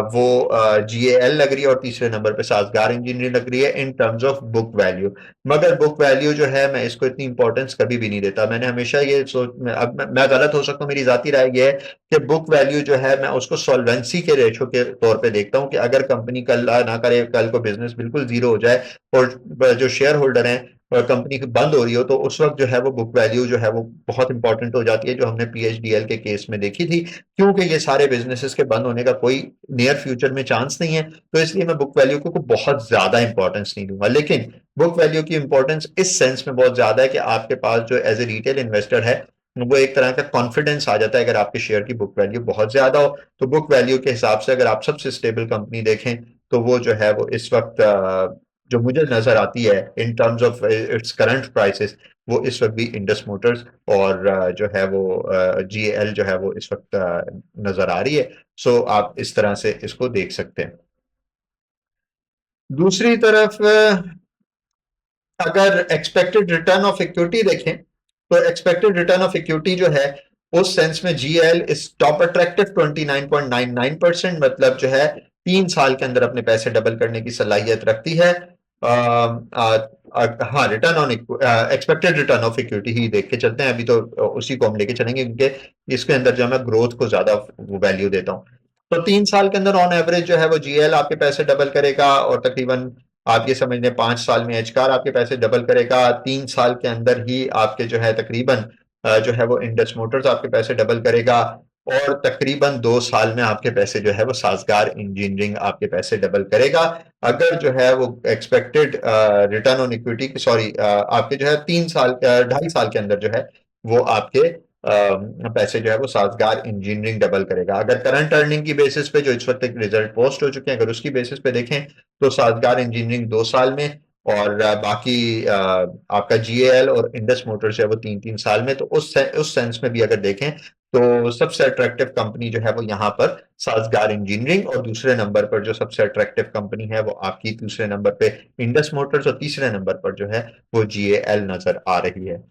वो जीएएल लग रही है, और तीसरे नंबर पे साजगार इंजीनियरिंग लग रही है in terms of book value. मगर बुक वैल्यू जो है मैं इसको इतनी इंपॉर्टेंस कभी भी नहीं देता। मैंने हमेशा ये सोच, अब मैं गलत हो सकता हूँ, मेरी जाती राय ये है कि बुक वैल्यू जो है मैं उसको सॉल्वेंसी के रेशो के तौर पे देखता हूँ, कि अगर कंपनी कल ना करे, कल को बिजनेस बिल्कुल जीरो हो जाए और जो शेयर होल्डर हैं कंपनी की बंद हो रही हो, तो उस वक्त जो है वो बुक वैल्यू जो है वो बहुत इंपॉर्टेंट हो जाती है, जो हमने पीएचडीएल के केस में देखी थी। क्योंकि ये सारे बिजनेसेस के बंद होने का कोई नियर फ्यूचर में चांस नहीं है, तो इसलिए मैं बुक वैल्यू को बहुत ज्यादा इंपॉर्टेंस नहीं दूंगा। लेकिन बुक वैल्यू की इंपॉर्टेंस इस सेंस में बहुत ज्यादा है कि आपके पास जो एज ए रिटेल इन्वेस्टर है, वो एक तरह का कॉन्फिडेंस आ जाता है। अगर आपके शेयर की बुक वैल्यू बहुत ज्यादा हो, तो बुक वैल्यू के हिसाब से अगर आप सबसे स्टेबल कंपनी देखें, तो वो जो है वो इस वक्त जो मुझे नजर आती है in terms of its current prices, वो इस वक्त भी इंडस मोटर्स और जो है वो जीएल जो है वो इस वक्त नजर आ रही है। सो आप इस तरह से इसको देख सकते हैं। दूसरी तरफ अगर एक्सपेक्टेड रिटर्न ऑफ इक्विटी देखें, तो एक्सपेक्टेड रिटर्न ऑफ इक्विटी जो है उस सेंस में जीएल इस टॉप अट्रैक्टिव 29.99%, मतलब जो है 3 साल के अंदर अपने पैसे डबल करने की सलाहियत रखती है। हाँ, return on expected return of equity ही देख के चलते हैं अभी, तो उसी को हम लेके चलेंगे, क्योंकि इसके अंदर जो मैं ग्रोथ को ज्यादा वैल्यू देता हूँ। तो 3 साल के अंदर ऑन एवरेज जो है वो जीएल आपके पैसे डबल करेगा, और तकरीबन आप ये समझ लें 5 साल में एचकार आपके पैसे डबल करेगा, 3 साल के अंदर ही आपके जो है तकरीबन जो है वो इंडस मोटर्स आपके पैसे डबल करेगा, और तकरीबन 2 साल में आपके पैसे जो है वो साजगार इंजीनियरिंग आपके पैसे डबल करेगा। अगर जो है वो expected return on equity, sorry, आपके जो है 3 साल 2.5 साल के अंदर जो है वो आपके पैसे जो है वो साजगार इंजीनियरिंग डबल करेगा। अगर करंट अर्निंग की बेसिस पे जो इस वक्त एक रिजल्ट पोस्ट हो चुके हैं, अगर उसकी बेसिस पे देखें, तो साजगार इंजीनियरिंग 2 साल में, और बाकी आपका जीएएल और इंडस मोटर्स जो है वो 3-3 साल में। तो उस सेंस में भी अगर देखें, तो सबसे अट्रैक्टिव कंपनी जो है वो यहाँ पर साजगार इंजीनियरिंग, और दूसरे नंबर पर जो सबसे अट्रैक्टिव कंपनी है वो आपकी दूसरे नंबर पे इंडस मोटर्स, और तीसरे नंबर पर जो है वो जीएएल नजर आ रही है।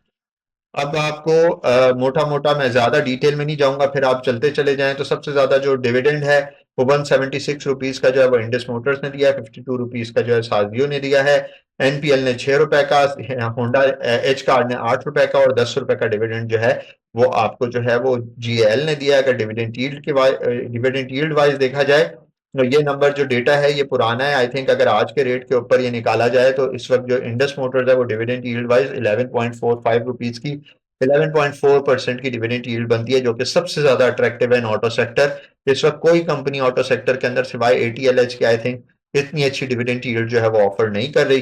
अब आपको मोटा मोटा, मैं ज्यादा डिटेल में नहीं जाऊंगा, फिर आप चलते चले जाएं, तो सबसे ज्यादा जो डिविडेंड है वो 176 रुपीज का जो है वो इंडस मोटर्स ने दिया है, 52 रुपीज का जो है साजियो ने दिया है, एनपीएल ने 6 रुपए का, होंडा एच कार ने 8 रुपए का, और 10 रुपए का डिविडेंड जो है वो आपको जो है वो जीएल ने दिया है। अगर डिविडेंड यील्ड वाइज देखा जाए, तो ये नंबर जो डेटा है ये पुराना है। आई थिंक अगर आज के रेट के ऊपर ये निकाला जाए, तो इस वक्त जो इंडस मोटर्स है वो डिविडेंड यील्ड वाइज 11.45 रुपीज की, 11.4% की डिविडेंड यील्ड बनती है, जो कि सबसे ज्यादा अट्रैक्टिव है इन ऑटो सेक्टर। इस वक्त कोई कंपनी ऑटो सेक्टर के अंदर सिवाय एटीएलएच के आई थिंक इतनी अच्छी डिविडेंड यील्ड जो है वो ऑफर नहीं कर रही।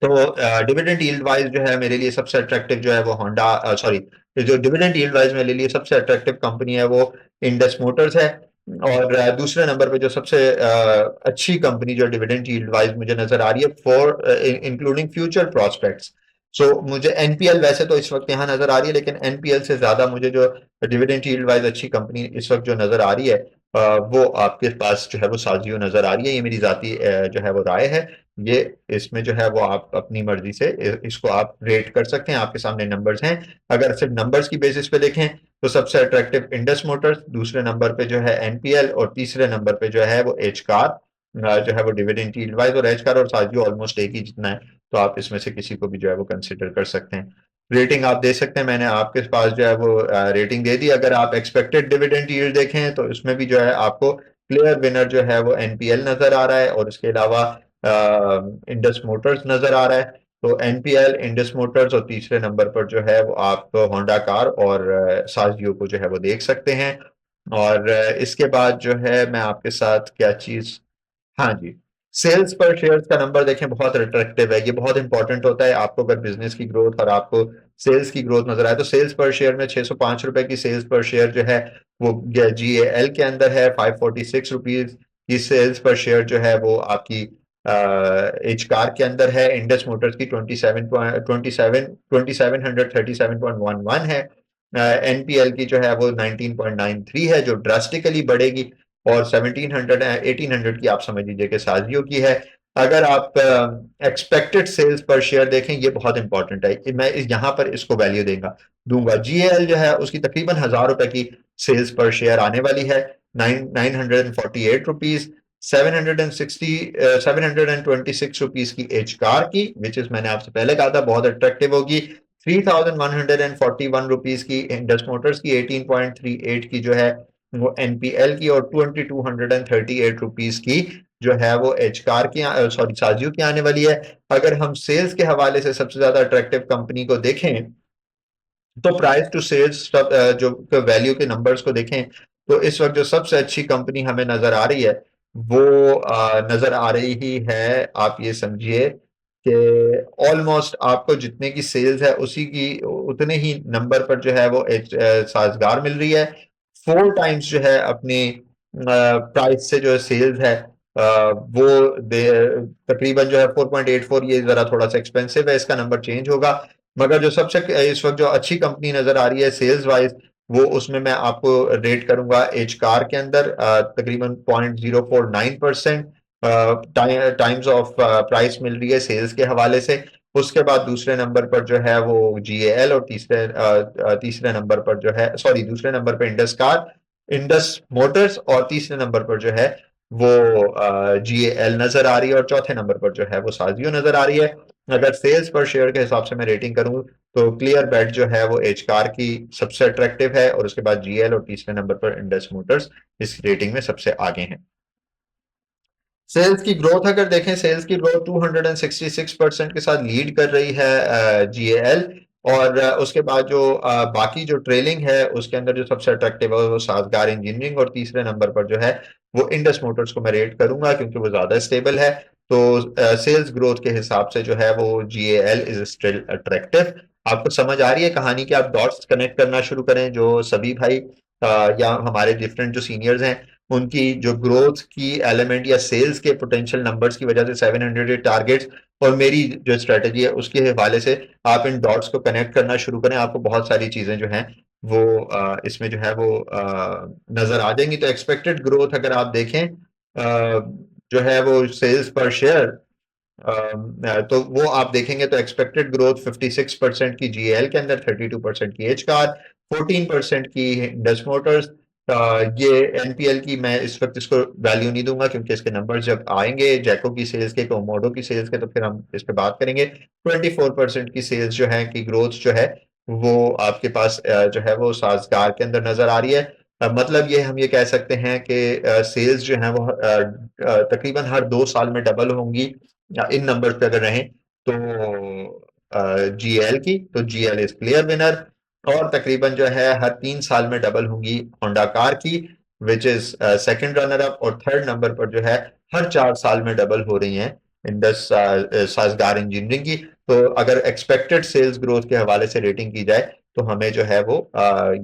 तो डिविडेंड यील्ड वाइज जो है मेरे लिए सबसे अट्रैक्टिव जो है वो होंडा, सॉरी, जो डिविडेंड यील्ड वाइज मेरे लिए सबसे अट्रैक्टिव कंपनी है वो इंडस मोटर्स है। और दूसरे नंबर पे जो सबसे अच्छी कंपनी जो डिविडेंड यील्ड वाइज मुझे नजर आ रही है फॉर इंक्लूडिंग फ्यूचर प्रोस्पेक्ट्स। सो मुझे एनपीएल वैसे तो इस वक्त यहाँ नजर आ रही है, लेकिन एनपीएल से ज्यादा मुझे जो डिविडेंड यील्ड वाइज अच्छी कंपनी इस वक्त जो नजर आ रही है वो आपके पास जो है वो साजियो नजर आ रही है। ये मेरी जाती जो है वो राय है। ये इसमें जो है वो आप अपनी मर्जी से इसको आप रेट कर सकते हैं, आपके सामने नंबर्स हैं। अगर सिर्फ नंबर्स की बेसिस पे देखें तो सबसे अट्रैक्टिव इंडस मोटर्स, दूसरे नंबर पे जो है एनपीएल, और तीसरे नंबर पे जो है वो एच कार जो है वो डिविडेंड यील्ड वाइज। और एच कार और साजियो ऑलमोस्ट एक ही जितना है, तो आप इसमें से किसी को भी जो है वो कंसिडर कर सकते हैं। रेटिंग आप दे सकते हैं, मैंने आपके पास जो है वो रेटिंग दे दी। अगर आप एक्सपेक्टेड डिविडेंड यील्ड देखें तो इसमें भी जो है आपको क्लियर विनर जो है वो एनपीएल नजर आ रहा है, और इसके अलावा इंडस मोटर्स नजर आ रहा है। तो एनपीएल, इंडस मोटर्स, और तीसरे नंबर पर जो है वो आप होंडा कार और साजियो को जो है वो देख सकते हैं। और इसके बाद जो है मैं आपके साथ क्या चीज, हाँ जी, सेल्स पर शेयर्स का नंबर देखें, बहुत अट्रैक्टिव है। ये बहुत इंपॉर्टेंट होता है आपको, अगर बिजनेस की ग्रोथ और आपको सेल्स की ग्रोथ नजर आए। तो सेल्स पर शेयर में 605 रुपए की सेल्स पर शेयर जो है वो जीएएल के अंदर है। 546 रुपीज की सेल्स पर शेयर जो है वो आपकी एच कार के अंदर है। इंडस मोटर्स की 27,27,2737.11 है। एनपीएल की जो है वो 19.93 है, जो ड्रास्टिकली बढ़ेगी। और 1700 1800 की आप समझ लीजिए कि साजियो की है। अगर आप एक्सपेक्टेड सेल्स पर शेयर देखें, ये बहुत इंपॉर्टेंट है कि मैं यहाँ पर इसको वैल्यू दूंगा। जीएल जो है उसकी तकरीबन 1000 रुपए की सेल्स पर शेयर आने वाली है। 948 रुपीज। 726 की एच कार की, विच इज मैंने आपसे पहले कहा था बहुत अट्रैक्टिव होगी। 3141 रुपीज की इंडस मोटर्स की। 18.38 की जो है वो एनपीएल की। और 2238 रुपीज की जो है वो एच कार की, सॉरी साजियो की आने वाली है। अगर हम सेल्स के हवाले से सबसे ज्यादा अट्रैक्टिव कंपनी को देखें, तो प्राइस टू सेल्स जो वैल्यू के नंबर्स को देखें, तो इस वक्त जो सबसे अच्छी कंपनी हमें नजर आ रही है वो नजर आ रही ही है, आप ये समझिए कि ऑलमोस्ट आपको जितने की सेल्स है उसी की उतने ही नंबर पर जो है वो साजगार मिल रही है। 4 टाइम्स जो है अपनी प्राइस से जो सेल्स है वो तकरीबन जो है 4.84। ये जरा थोड़ा सा एक्सपेंसिव है, इसका नंबर चेंज होगा। मगर जो सबसे इस वक्त जो अच्छी कंपनी नजर आ रही है सेल्स वाइज, वो उसमें मैं आपको रेट करूंगा एच कार के अंदर तकरीबन 0.049% टाइम्स ऑफ प्राइस मिल रही है सेल्स के हवाले से। उसके बाद दूसरे नंबर पर जो है वो जीएएल, और तीसरे नंबर पर जो है, सॉरी, दूसरे नंबर पर इंडस मोटर्स, और तीसरे नंबर पर जो है वो जीएएल नजर आ रही है, और चौथे नंबर पर जो है वो साजियो नजर आ रही है। अगर सेल्स पर शेयर के हिसाब से मैं रेटिंग करूं तो क्लियर बेट जो है वो एच कार की सबसे अट्रैक्टिव है, और उसके बाद जीएल, और तीसरे नंबर पर इंडस मोटर्स इस रेटिंग में सबसे आगे हैं। सेल्स की ग्रोथ अगर देखें, सेल्स की ग्रोथ 266% के साथ लीड कर रही है जीएएल। और उसके बाद जो बाकी जो ट्रेलिंग है उसके अंदर जो सबसे अट्रैक्टिव है वो साजगार इंजीनियरिंग, और तीसरे नंबर पर जो है वो इंडस मोटर्स को मैं रेट करूंगा क्योंकि वो ज्यादा स्टेबल है। तो सेल्स ग्रोथ के हिसाब से जो है वो जीएएल इज स्टिल अट्रैक्टिव। आपको समझ आ रही है कहानी की? आप डॉट्स कनेक्ट करना शुरू करें, जो सभी भाई या हमारे डिफरेंट जो सीनियर्स हैं उनकी जो ग्रोथ की एलिमेंट या सेल्स के पोटेंशियल नंबर्स की वजह से 700 टारगेट्स, और मेरी जो स्ट्रेटजी है उसके हवाले से आप इन डॉट्स को कनेक्ट करना शुरू करें, आपको बहुत सारी चीजें जो हैं वो इसमें जो है वो नजर आ जाएंगी। तो एक्सपेक्टेड ग्रोथ अगर आप देखें जो है वो सेल्स पर शेयर, तो वो आप देखेंगे तो एक्सपेक्टेड ग्रोथ 56% की जीएल के अंदर, 32% की एच कार, 14% की इंडस मोटर्स। ये एनपीएल की मैं इस वक्त इसको वैल्यू नहीं दूंगा क्योंकि इसके नंबर्स जब आएंगे जैको की सेल्स के, कोमोडो की सेल्स के, तो फिर हम इस पे बात करेंगे। 24% की सेल्स जो है की ग्रोथ जो है वो आपके पास जो है वो साजगार के अंदर नजर आ रही है। मतलब ये हम ये कह सकते हैं कि सेल्स जो है वो तकरीबन हर 2 साल में डबल होंगी इन नंबर पे अगर रहें तो जीएल की, तो जीएल इज क्लियर विनर। और तकरीबन जो है हर 3 साल में डबल होंगी होंडा कार की, which is second runner up. और थर्ड नंबर पर जो है हर 4 साल में डबल हो रही हैं इंडस साजगार इंजीनियरिंग की। तो अगर एक्सपेक्टेड सेल्स ग्रोथ के हवाले से रेटिंग की जाए तो हमें जो है वो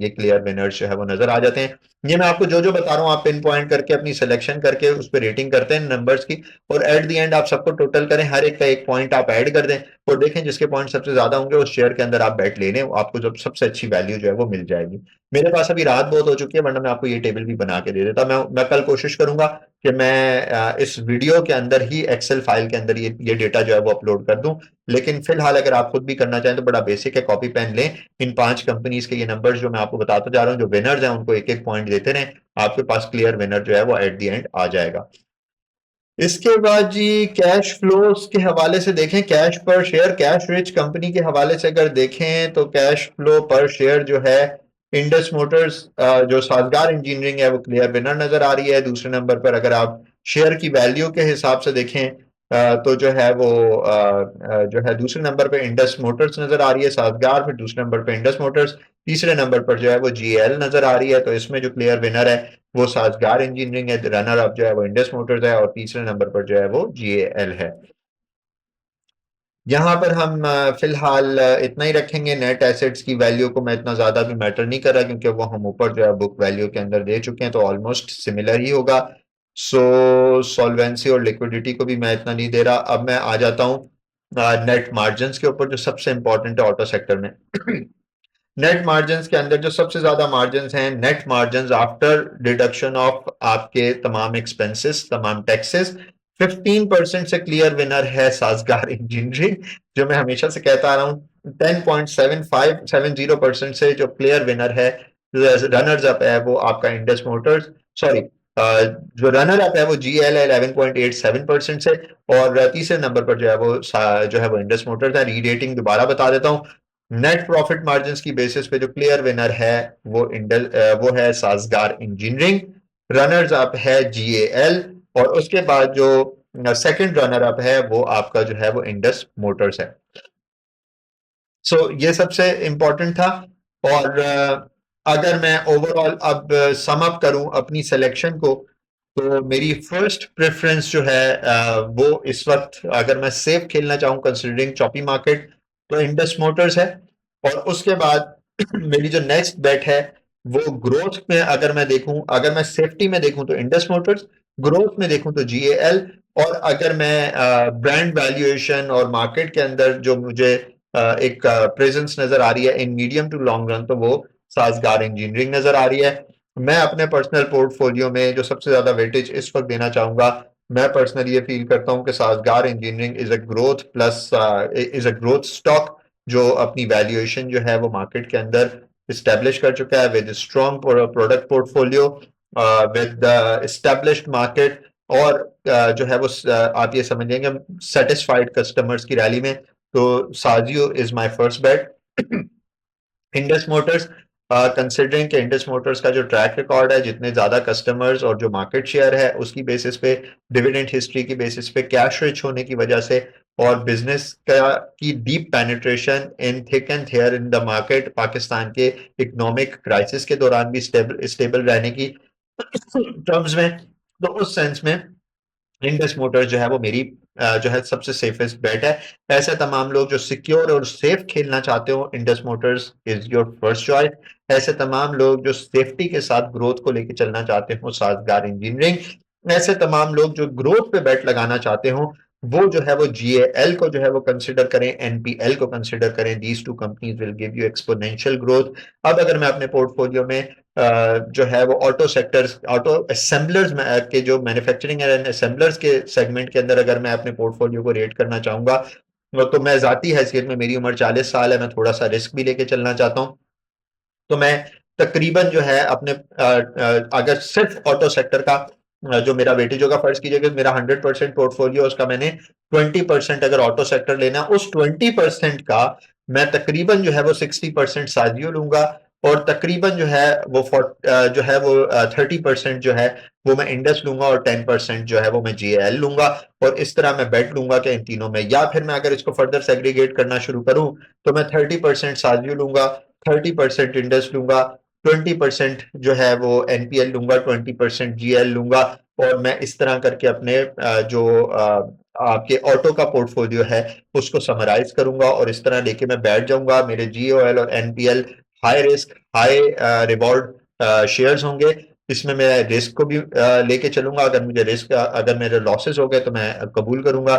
ये क्लियर विनर्स जो है वो नजर आ जाते हैं। ये मैं आपको जो जो बता रहा हूँ आप पिन पॉइंट करके अपनी सिलेक्शन करके उस पर रेटिंग करते हैं नंबर्स की, और एट द एंड आप सबको टोटल करें, हर एक का एक पॉइंट आप ऐड कर दें और देखें जिसके पॉइंट सबसे ज्यादा होंगे उस शेयर के अंदर आप बैठ ले लें, आपको जब सबसे अच्छी वैल्यू जो है वो मिल जाएगी। मेरे पास अभी रात बहुत हो चुकी है, वरना मैं आपको ये टेबल भी बना के दे देता। मैं कल कोशिश करूंगा कि मैं इस वीडियो के अंदर ही एक्सेल फाइल के अंदर ये डेटा जो है वो अपलोड कर दूं। लेकिन फिलहाल अगर आप खुद भी करना चाहें तो बड़ा बेसिक है, कॉपी पेन लें, इन 5 कंपनीज के ये नंबर्स जो मैं आपको बताता जा रहा हूँ, जो विनर्स हैं उनको एक एक पॉइंट देते रहें, आपके पास क्लियर विनर जो है वो एट द एंड आ जाएगा। इसके बाद जी कैश फ्लोस के हवाले से देखें, कैश पर शेयर, कैश रिच कंपनी के हवाले से अगर देखें तो कैश फ्लो पर शेयर जो है इंडस मोटर्स, जो साजगार इंजीनियरिंग है वो क्लियर विनर नजर आ रही है। दूसरे नंबर पर अगर आप शेयर की वैल्यू के हिसाब से देखें तो जो है वो जो है दूसरे नंबर पे इंडस मोटर्स नजर आ रही है, साजगार, फिर दूसरे नंबर पे इंडस मोटर्स, तीसरे नंबर पर जो है वो जीएल नजर आ रही है। तो इसमें जो क्लियर विनर है वो साजगार इंजीनियरिंग है, रनर अप जो है वो इंडस मोटर्स है, और तीसरे नंबर पर जो है वो जीएएल है। यहाँ पर हम फिलहाल इतना ही रखेंगे। नेट एसेट्स की वैल्यू को मैं इतना ज्यादा भी मैटर नहीं कर रहा, क्योंकि वो हम ऊपर जो है बुक वैल्यू के अंदर दे चुके हैं, तो ऑलमोस्ट सिमिलर ही होगा। सो सॉल्वेंसी और लिक्विडिटी को भी मैं इतना नहीं दे रहा। अब मैं आ जाता हूँ नेट मार्जिन के ऊपर, जो सबसे इंपॉर्टेंट है ऑटो सेक्टर में। नेट मार्जिन के अंदर जो सबसे ज्यादा मार्जिन हैं, net margin after deduction of आपके तमाम एक्सपेंसेस, तमाम टैक्सेस, 15% से क्लियर विनर है साजगार इंजीनियरिंग। जो मैं हमेशा से कहता आ रहा हूँ, 10.7570% से जो क्लियर विनर है, रनर्स अप है वो आपका इंडस मोटर्स, सॉरी, जो रनर अप है वो जीएल है 11.87% से, और तीसरे नंबर पर जो है वो इंडस मोटर्स है। रीडेटिंग दोबारा बता देता हूँ, नेट प्रॉफिट मार्जिन की बेसिस पे जो क्लियर विनर है वो है साजगार इंजीनियरिंग, रनर्स अप है जीएएल, और उसके बाद जो सेकंड रनर अप है वो आपका जो है वो इंडस मोटर्स है। सो ये सबसे इंपॉर्टेंट था। और अगर मैं ओवरऑल अब सम अप करूं अपनी सिलेक्शन को, तो मेरी फर्स्ट प्रेफरेंस जो है वो इस वक्त, अगर मैं सेफ खेलना चाहूं कंसिडरिंग चॉपी मार्केट, तो इंडस मोटर्स है। और उसके बाद मेरी जो नेक्स्ट बेट है वो ग्रोथ में, अगर मैं देखूं, अगर मैं सेफ्टी में देखूं तो इंडस मोटर्स, ग्रोथ में देखूं तो जीएएल, और अगर मैं ब्रांड वैल्यूएशन और मार्केट के अंदर जो मुझे एक प्रेजेंस नजर आ रही है in medium to long run, तो वो साजगार इंजीनियरिंग नजर आ रही है। मैं अपने पर्सनल पोर्टफोलियो में जो सबसे ज्यादा वेटेज इस वक्त देना चाहूंगा, मैं पर्सनली ये फील करता हूं कि Sazgar engineering is a growth plus, is a growth stock, जो अपनी वैल्यूएशन जो है वो मार्केट के अंदर इस्टेब्लिश कर चुका है with strong product portfolio, with established market, और जो है वो आप ये समझ लेंगे सेटिस्फाइड कस्टमर्स की रैली में। तो साजियो is my first bet. Indus Motors, considering कि इंडस मोटर्स का जो ट्रैक रिकॉर्ड है, जितने ज्यादा कस्टमर्स और जो मार्केट शेयर है उसकी बेसिस पे, डिविडेंड हिस्ट्री की बेसिस पे, कैश रिच होने की वजह से, और बिजनेस का की deep penetration in thick and there in the market, Pakistan के इकोनॉमिक क्राइसिस के दौरान भी स्टेबल रहने की टर्म्स में, तो उस सेंस में इंडस मोटर्स जो है वो मेरी जो है सबसे सेफेस्ट बेट है। ऐसे तमाम लोग जो सिक्योर और सेफ खेलना चाहते हो, Indus Motors is your first choice. ऐसे तमाम लोग जो सेफ्टी के साथ ग्रोथ को लेकर चलना चाहते हो, साजगार इंजीनियरिंग। ऐसे तमाम लोग जो ग्रोथ पे बेट लगाना चाहते हो, वो जो है वो जीएएल को जो है वो कंसिडर करें, एनपीएल को कंसिडर करें। These two companies will give you exponential growth. अब अगर मैं अपने पोर्टफोलियो में जो है वो ऑटो सेक्टर्स, ऑटो असेंबलर्स के जो मैन्युफैक्चरिंग एंड असेंबलर्स के सेगमेंट के अंदर अगर मैं अपने पोर्टफोलियो को रेट करना चाहूंगा, तो मैं जाती हैसियत में, मेरी उम्र 40 साल है, मैं थोड़ा सा रिस्क भी लेके चलना चाहता हूँ। तो मैं तकरीबन जो है अपने अगर सिर्फ ऑटो सेक्टर का जो मेरा वेटेज होगा, फर्ज कीजिए कि मेरा 100% पोर्टफोलियो, उसका मैंने 20% अगर ऑटो सेक्टर लेना, उस 20% का मैं तकरीबन जो है वो 60% साजियो लूंगा, और तकरीबन जो है वो जो है वो 30% जो है वो मैं इंडस लूंगा, और 10% जो है वो मैं जीएल लूंगा। और इस तरह मैं बेट लूंगा कि इन तीनों में, या फिर मैं अगर इसको फर्दर सेग्रीगेट करना शुरू करूं, तो मैं 30% साजियो लूंगा, 30% इंडस लूंगा, 20% जो है वो एनपीएल लूंगा, 20% जीएल लूंगा, और मैं इस तरह करके अपने जो आपके ऑटो का पोर्टफोलियो है उसको समराइज करूंगा, और इस तरह लेके मैं बैठ जाऊंगा। मेरे जीओएल और NPL high risk high reward shares होंगे, इसमें मैं रिस्क को भी लेके चलूंगा। अगर मुझे रिस्क, अगर मेरे लॉसेस हो गए तो मैं कबूल करूंगा।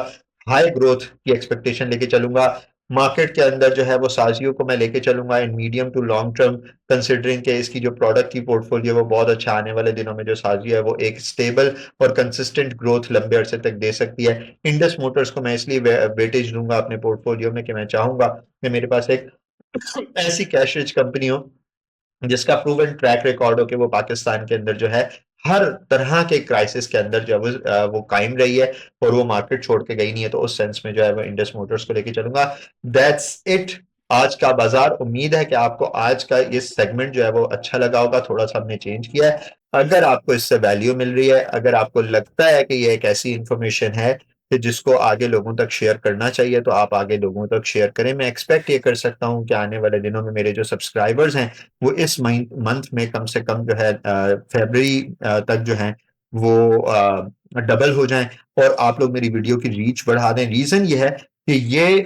हाई ग्रोथ की एक्सपेक्टेशन लेके चलूंगा। मार्केट के अंदर जो है वो साजियों को मैं लेके चलूंगा in medium to long term, considering के इसकी जो प्रोडक्ट की पोर्टफोलियो वो बहुत अच्छा, आने वाले दिनों में जो साजिया है वो एक स्टेबल और कंसिस्टेंट ग्रोथ लंबे अरसे तक दे सकती है। इंडस मोटर्स को मैं इसलिए वेटेज दूंगा अपने पोर्टफोलियो में कि मैं चाहूंगा कि मेरे पास एक ऐसी कैश रिच कंपनी हो जिसका प्रूवन ट्रैक रिकॉर्ड हो कि वो पाकिस्तान के अंदर जो है हर तरह के क्राइसिस के अंदर जो है वो कायम रही है और वो मार्केट छोड़ के गई नहीं है। तो उस सेंस में जो है वो इंडस मोटर्स को लेके चलूंगा। दैट्स इट, आज का बाजार। उम्मीद है कि आपको आज का ये सेगमेंट जो है वो अच्छा लगा होगा। थोड़ा सा हमने चेंज किया है। अगर आपको इससे वैल्यू मिल रही है, अगर आपको लगता है कि ये एक ऐसी इंफॉर्मेशन है कि जिसको आगे लोगों तक शेयर करना चाहिए, तो आप आगे लोगों तक शेयर करें। मैं एक्सपेक्ट ये कर सकता हूं कि आने वाले दिनों में मेरे जो सब्सक्राइबर्स हैं वो इस मंथ में कम से कम जो है फरवरी तक जो है वो डबल हो जाएं और आप लोग मेरी वीडियो की रीच बढ़ा दें। रीजन ये है कि ये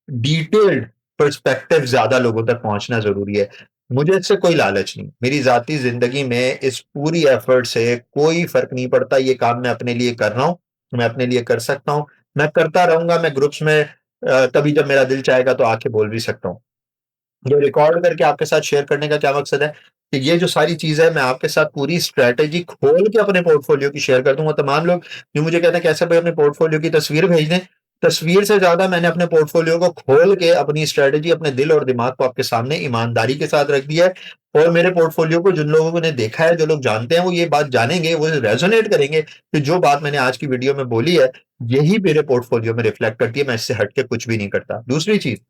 डिटेल्ड पर्सपेक्टिव ज्यादा लोगों तक पहुंचना जरूरी है। मुझे इससे कोई लालच नहीं, मेरी जाती जिंदगी में इस पूरी एफर्ट से कोई फर्क नहीं पड़ता। ये काम मैं अपने लिए कर रहा हूं, मैं अपने लिए कर सकता हूं, मैं करता रहूंगा। मैं ग्रुप्स में तभी जब मेरा दिल चाहेगा तो आके बोल भी सकता हूँ। ये रिकॉर्ड करके आपके साथ शेयर करने का क्या मकसद है कि ये जो सारी चीजें है मैं आपके साथ पूरी स्ट्रेटेजी खोल के अपने पोर्टफोलियो की शेयर कर दूंगा। तमाम लोग जो मुझे कहते हैं कैसे भाई अपने पोर्टफोलियो की तस्वीर भेज दें, तस्वीर से ज्यादा मैंने अपने पोर्टफोलियो को खोल के अपनी स्ट्रेटेजी, अपने दिल और दिमाग को आपके सामने ईमानदारी के साथ रख दिया है। और मेरे पोर्टफोलियो को जिन लोगों ने देखा है, जो लोग जानते हैं, वो ये बात जानेंगे, वो रेजोनेट करेंगे कि जो बात मैंने आज की वीडियो में बोली है यही मेरे पोर्टफोलियो में रिफ्लेक्ट करती है। मैं इससे हटके कुछ भी नहीं करता। दूसरी चीज,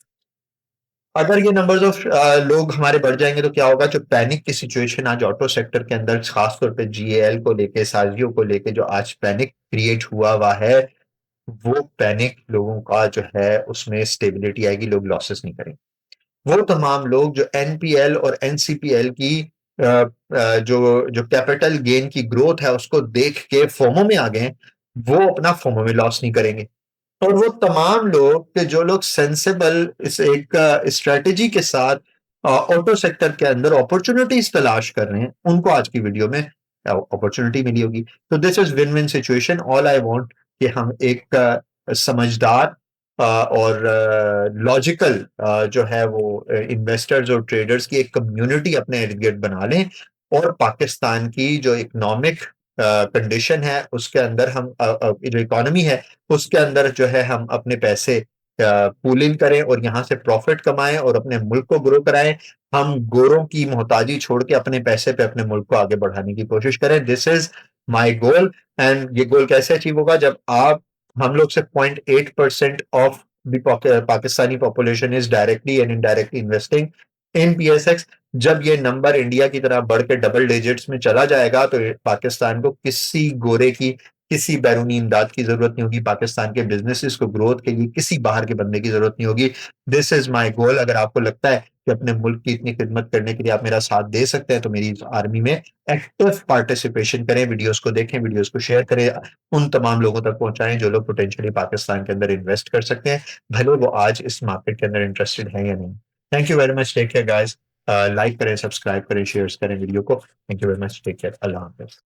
अगर ये नंबर्स ऑफ लोग हमारे बढ़ जाएंगे तो क्या होगा? जो पैनिक की सिचुएशन आज ऑटो सेक्टर के अंदर खासतौर पे जीएल को लेके, साजियों को लेके जो आज पैनिक क्रिएट हुआ है, वो पैनिक लोगों का जो है उसमें स्टेबिलिटी आएगी, लोग लॉसेस नहीं करेंगे। वो तमाम लोग जो एनपीएल और एनसीपीएल की जो जो कैपिटल गेन की ग्रोथ है उसको देख के फोमो में आ गए, वो अपना फोमो में लॉस नहीं करेंगे। और वो तमाम लोग कि जो लोग सेंसेबल इस एक स्ट्रेटेजी के साथ ऑटो सेक्टर के अंदर अपॉर्चुनिटीज तलाश कर रहे हैं, उनको आज की वीडियो में अपॉर्चुनिटी मिली होगी। तो this is win win situation. All I want कि हम एक समझदार और लॉजिकल जो है वो इन्वेस्टर्स और ट्रेडर्स की एक कम्युनिटी अपने इर्द गिर्द बना लें और पाकिस्तान की जो इकोनॉमिक कंडीशन है उसके अंदर हम जो इकोनॉमी है उसके अंदर जो है हम अपने पैसे पूलिंग करें और यहाँ से प्रॉफिट कमाएं और अपने मुल्क को ग्रो कराएं। हम गोरों की मोहताजी छोड़ के अपने पैसे पे अपने मुल्क को आगे बढ़ाने की कोशिश करें। This is my goal. And ये गोल कैसे अचीव होगा? जब आप हम लोग से 0.8% of the Pakistani population is directly and indirectly investing in PSX. जब ये नंबर इंडिया की तरह बढ़ के डबल डिजिट्स में चला जाएगा तो पाकिस्तान को किसी गोरे की, किसी बैरूनी इमदाद की जरूरत नहीं होगी। पाकिस्तान के बिजनेसेस को ग्रोथ के लिए किसी बाहर के बंदे की जरूरत नहीं होगी। दिस इज माई गोल। अगर आपको लगता है कि अपने मुल्क की इतनी खिदमत करने के लिए आप मेरा साथ दे सकते हैं तो मेरी आर्मी में एक्टिव पार्टिसिपेशन करें, वीडियोस को देखें, वीडियोस को शेयर करें, उन तमाम लोगों तक पहुंचाएं जो लोग पोटेंशियली पाकिस्तान के अंदर इन्वेस्ट कर सकते हैं, भले वो आज इस मार्केट के अंदर इंटरेस्टेड है या नहीं। Thank you very much, take care guys. Like करें, सब्सक्राइब करें, शेयर करें वीडियो को। Thank you very much, take care, अल्लाह हाफिज।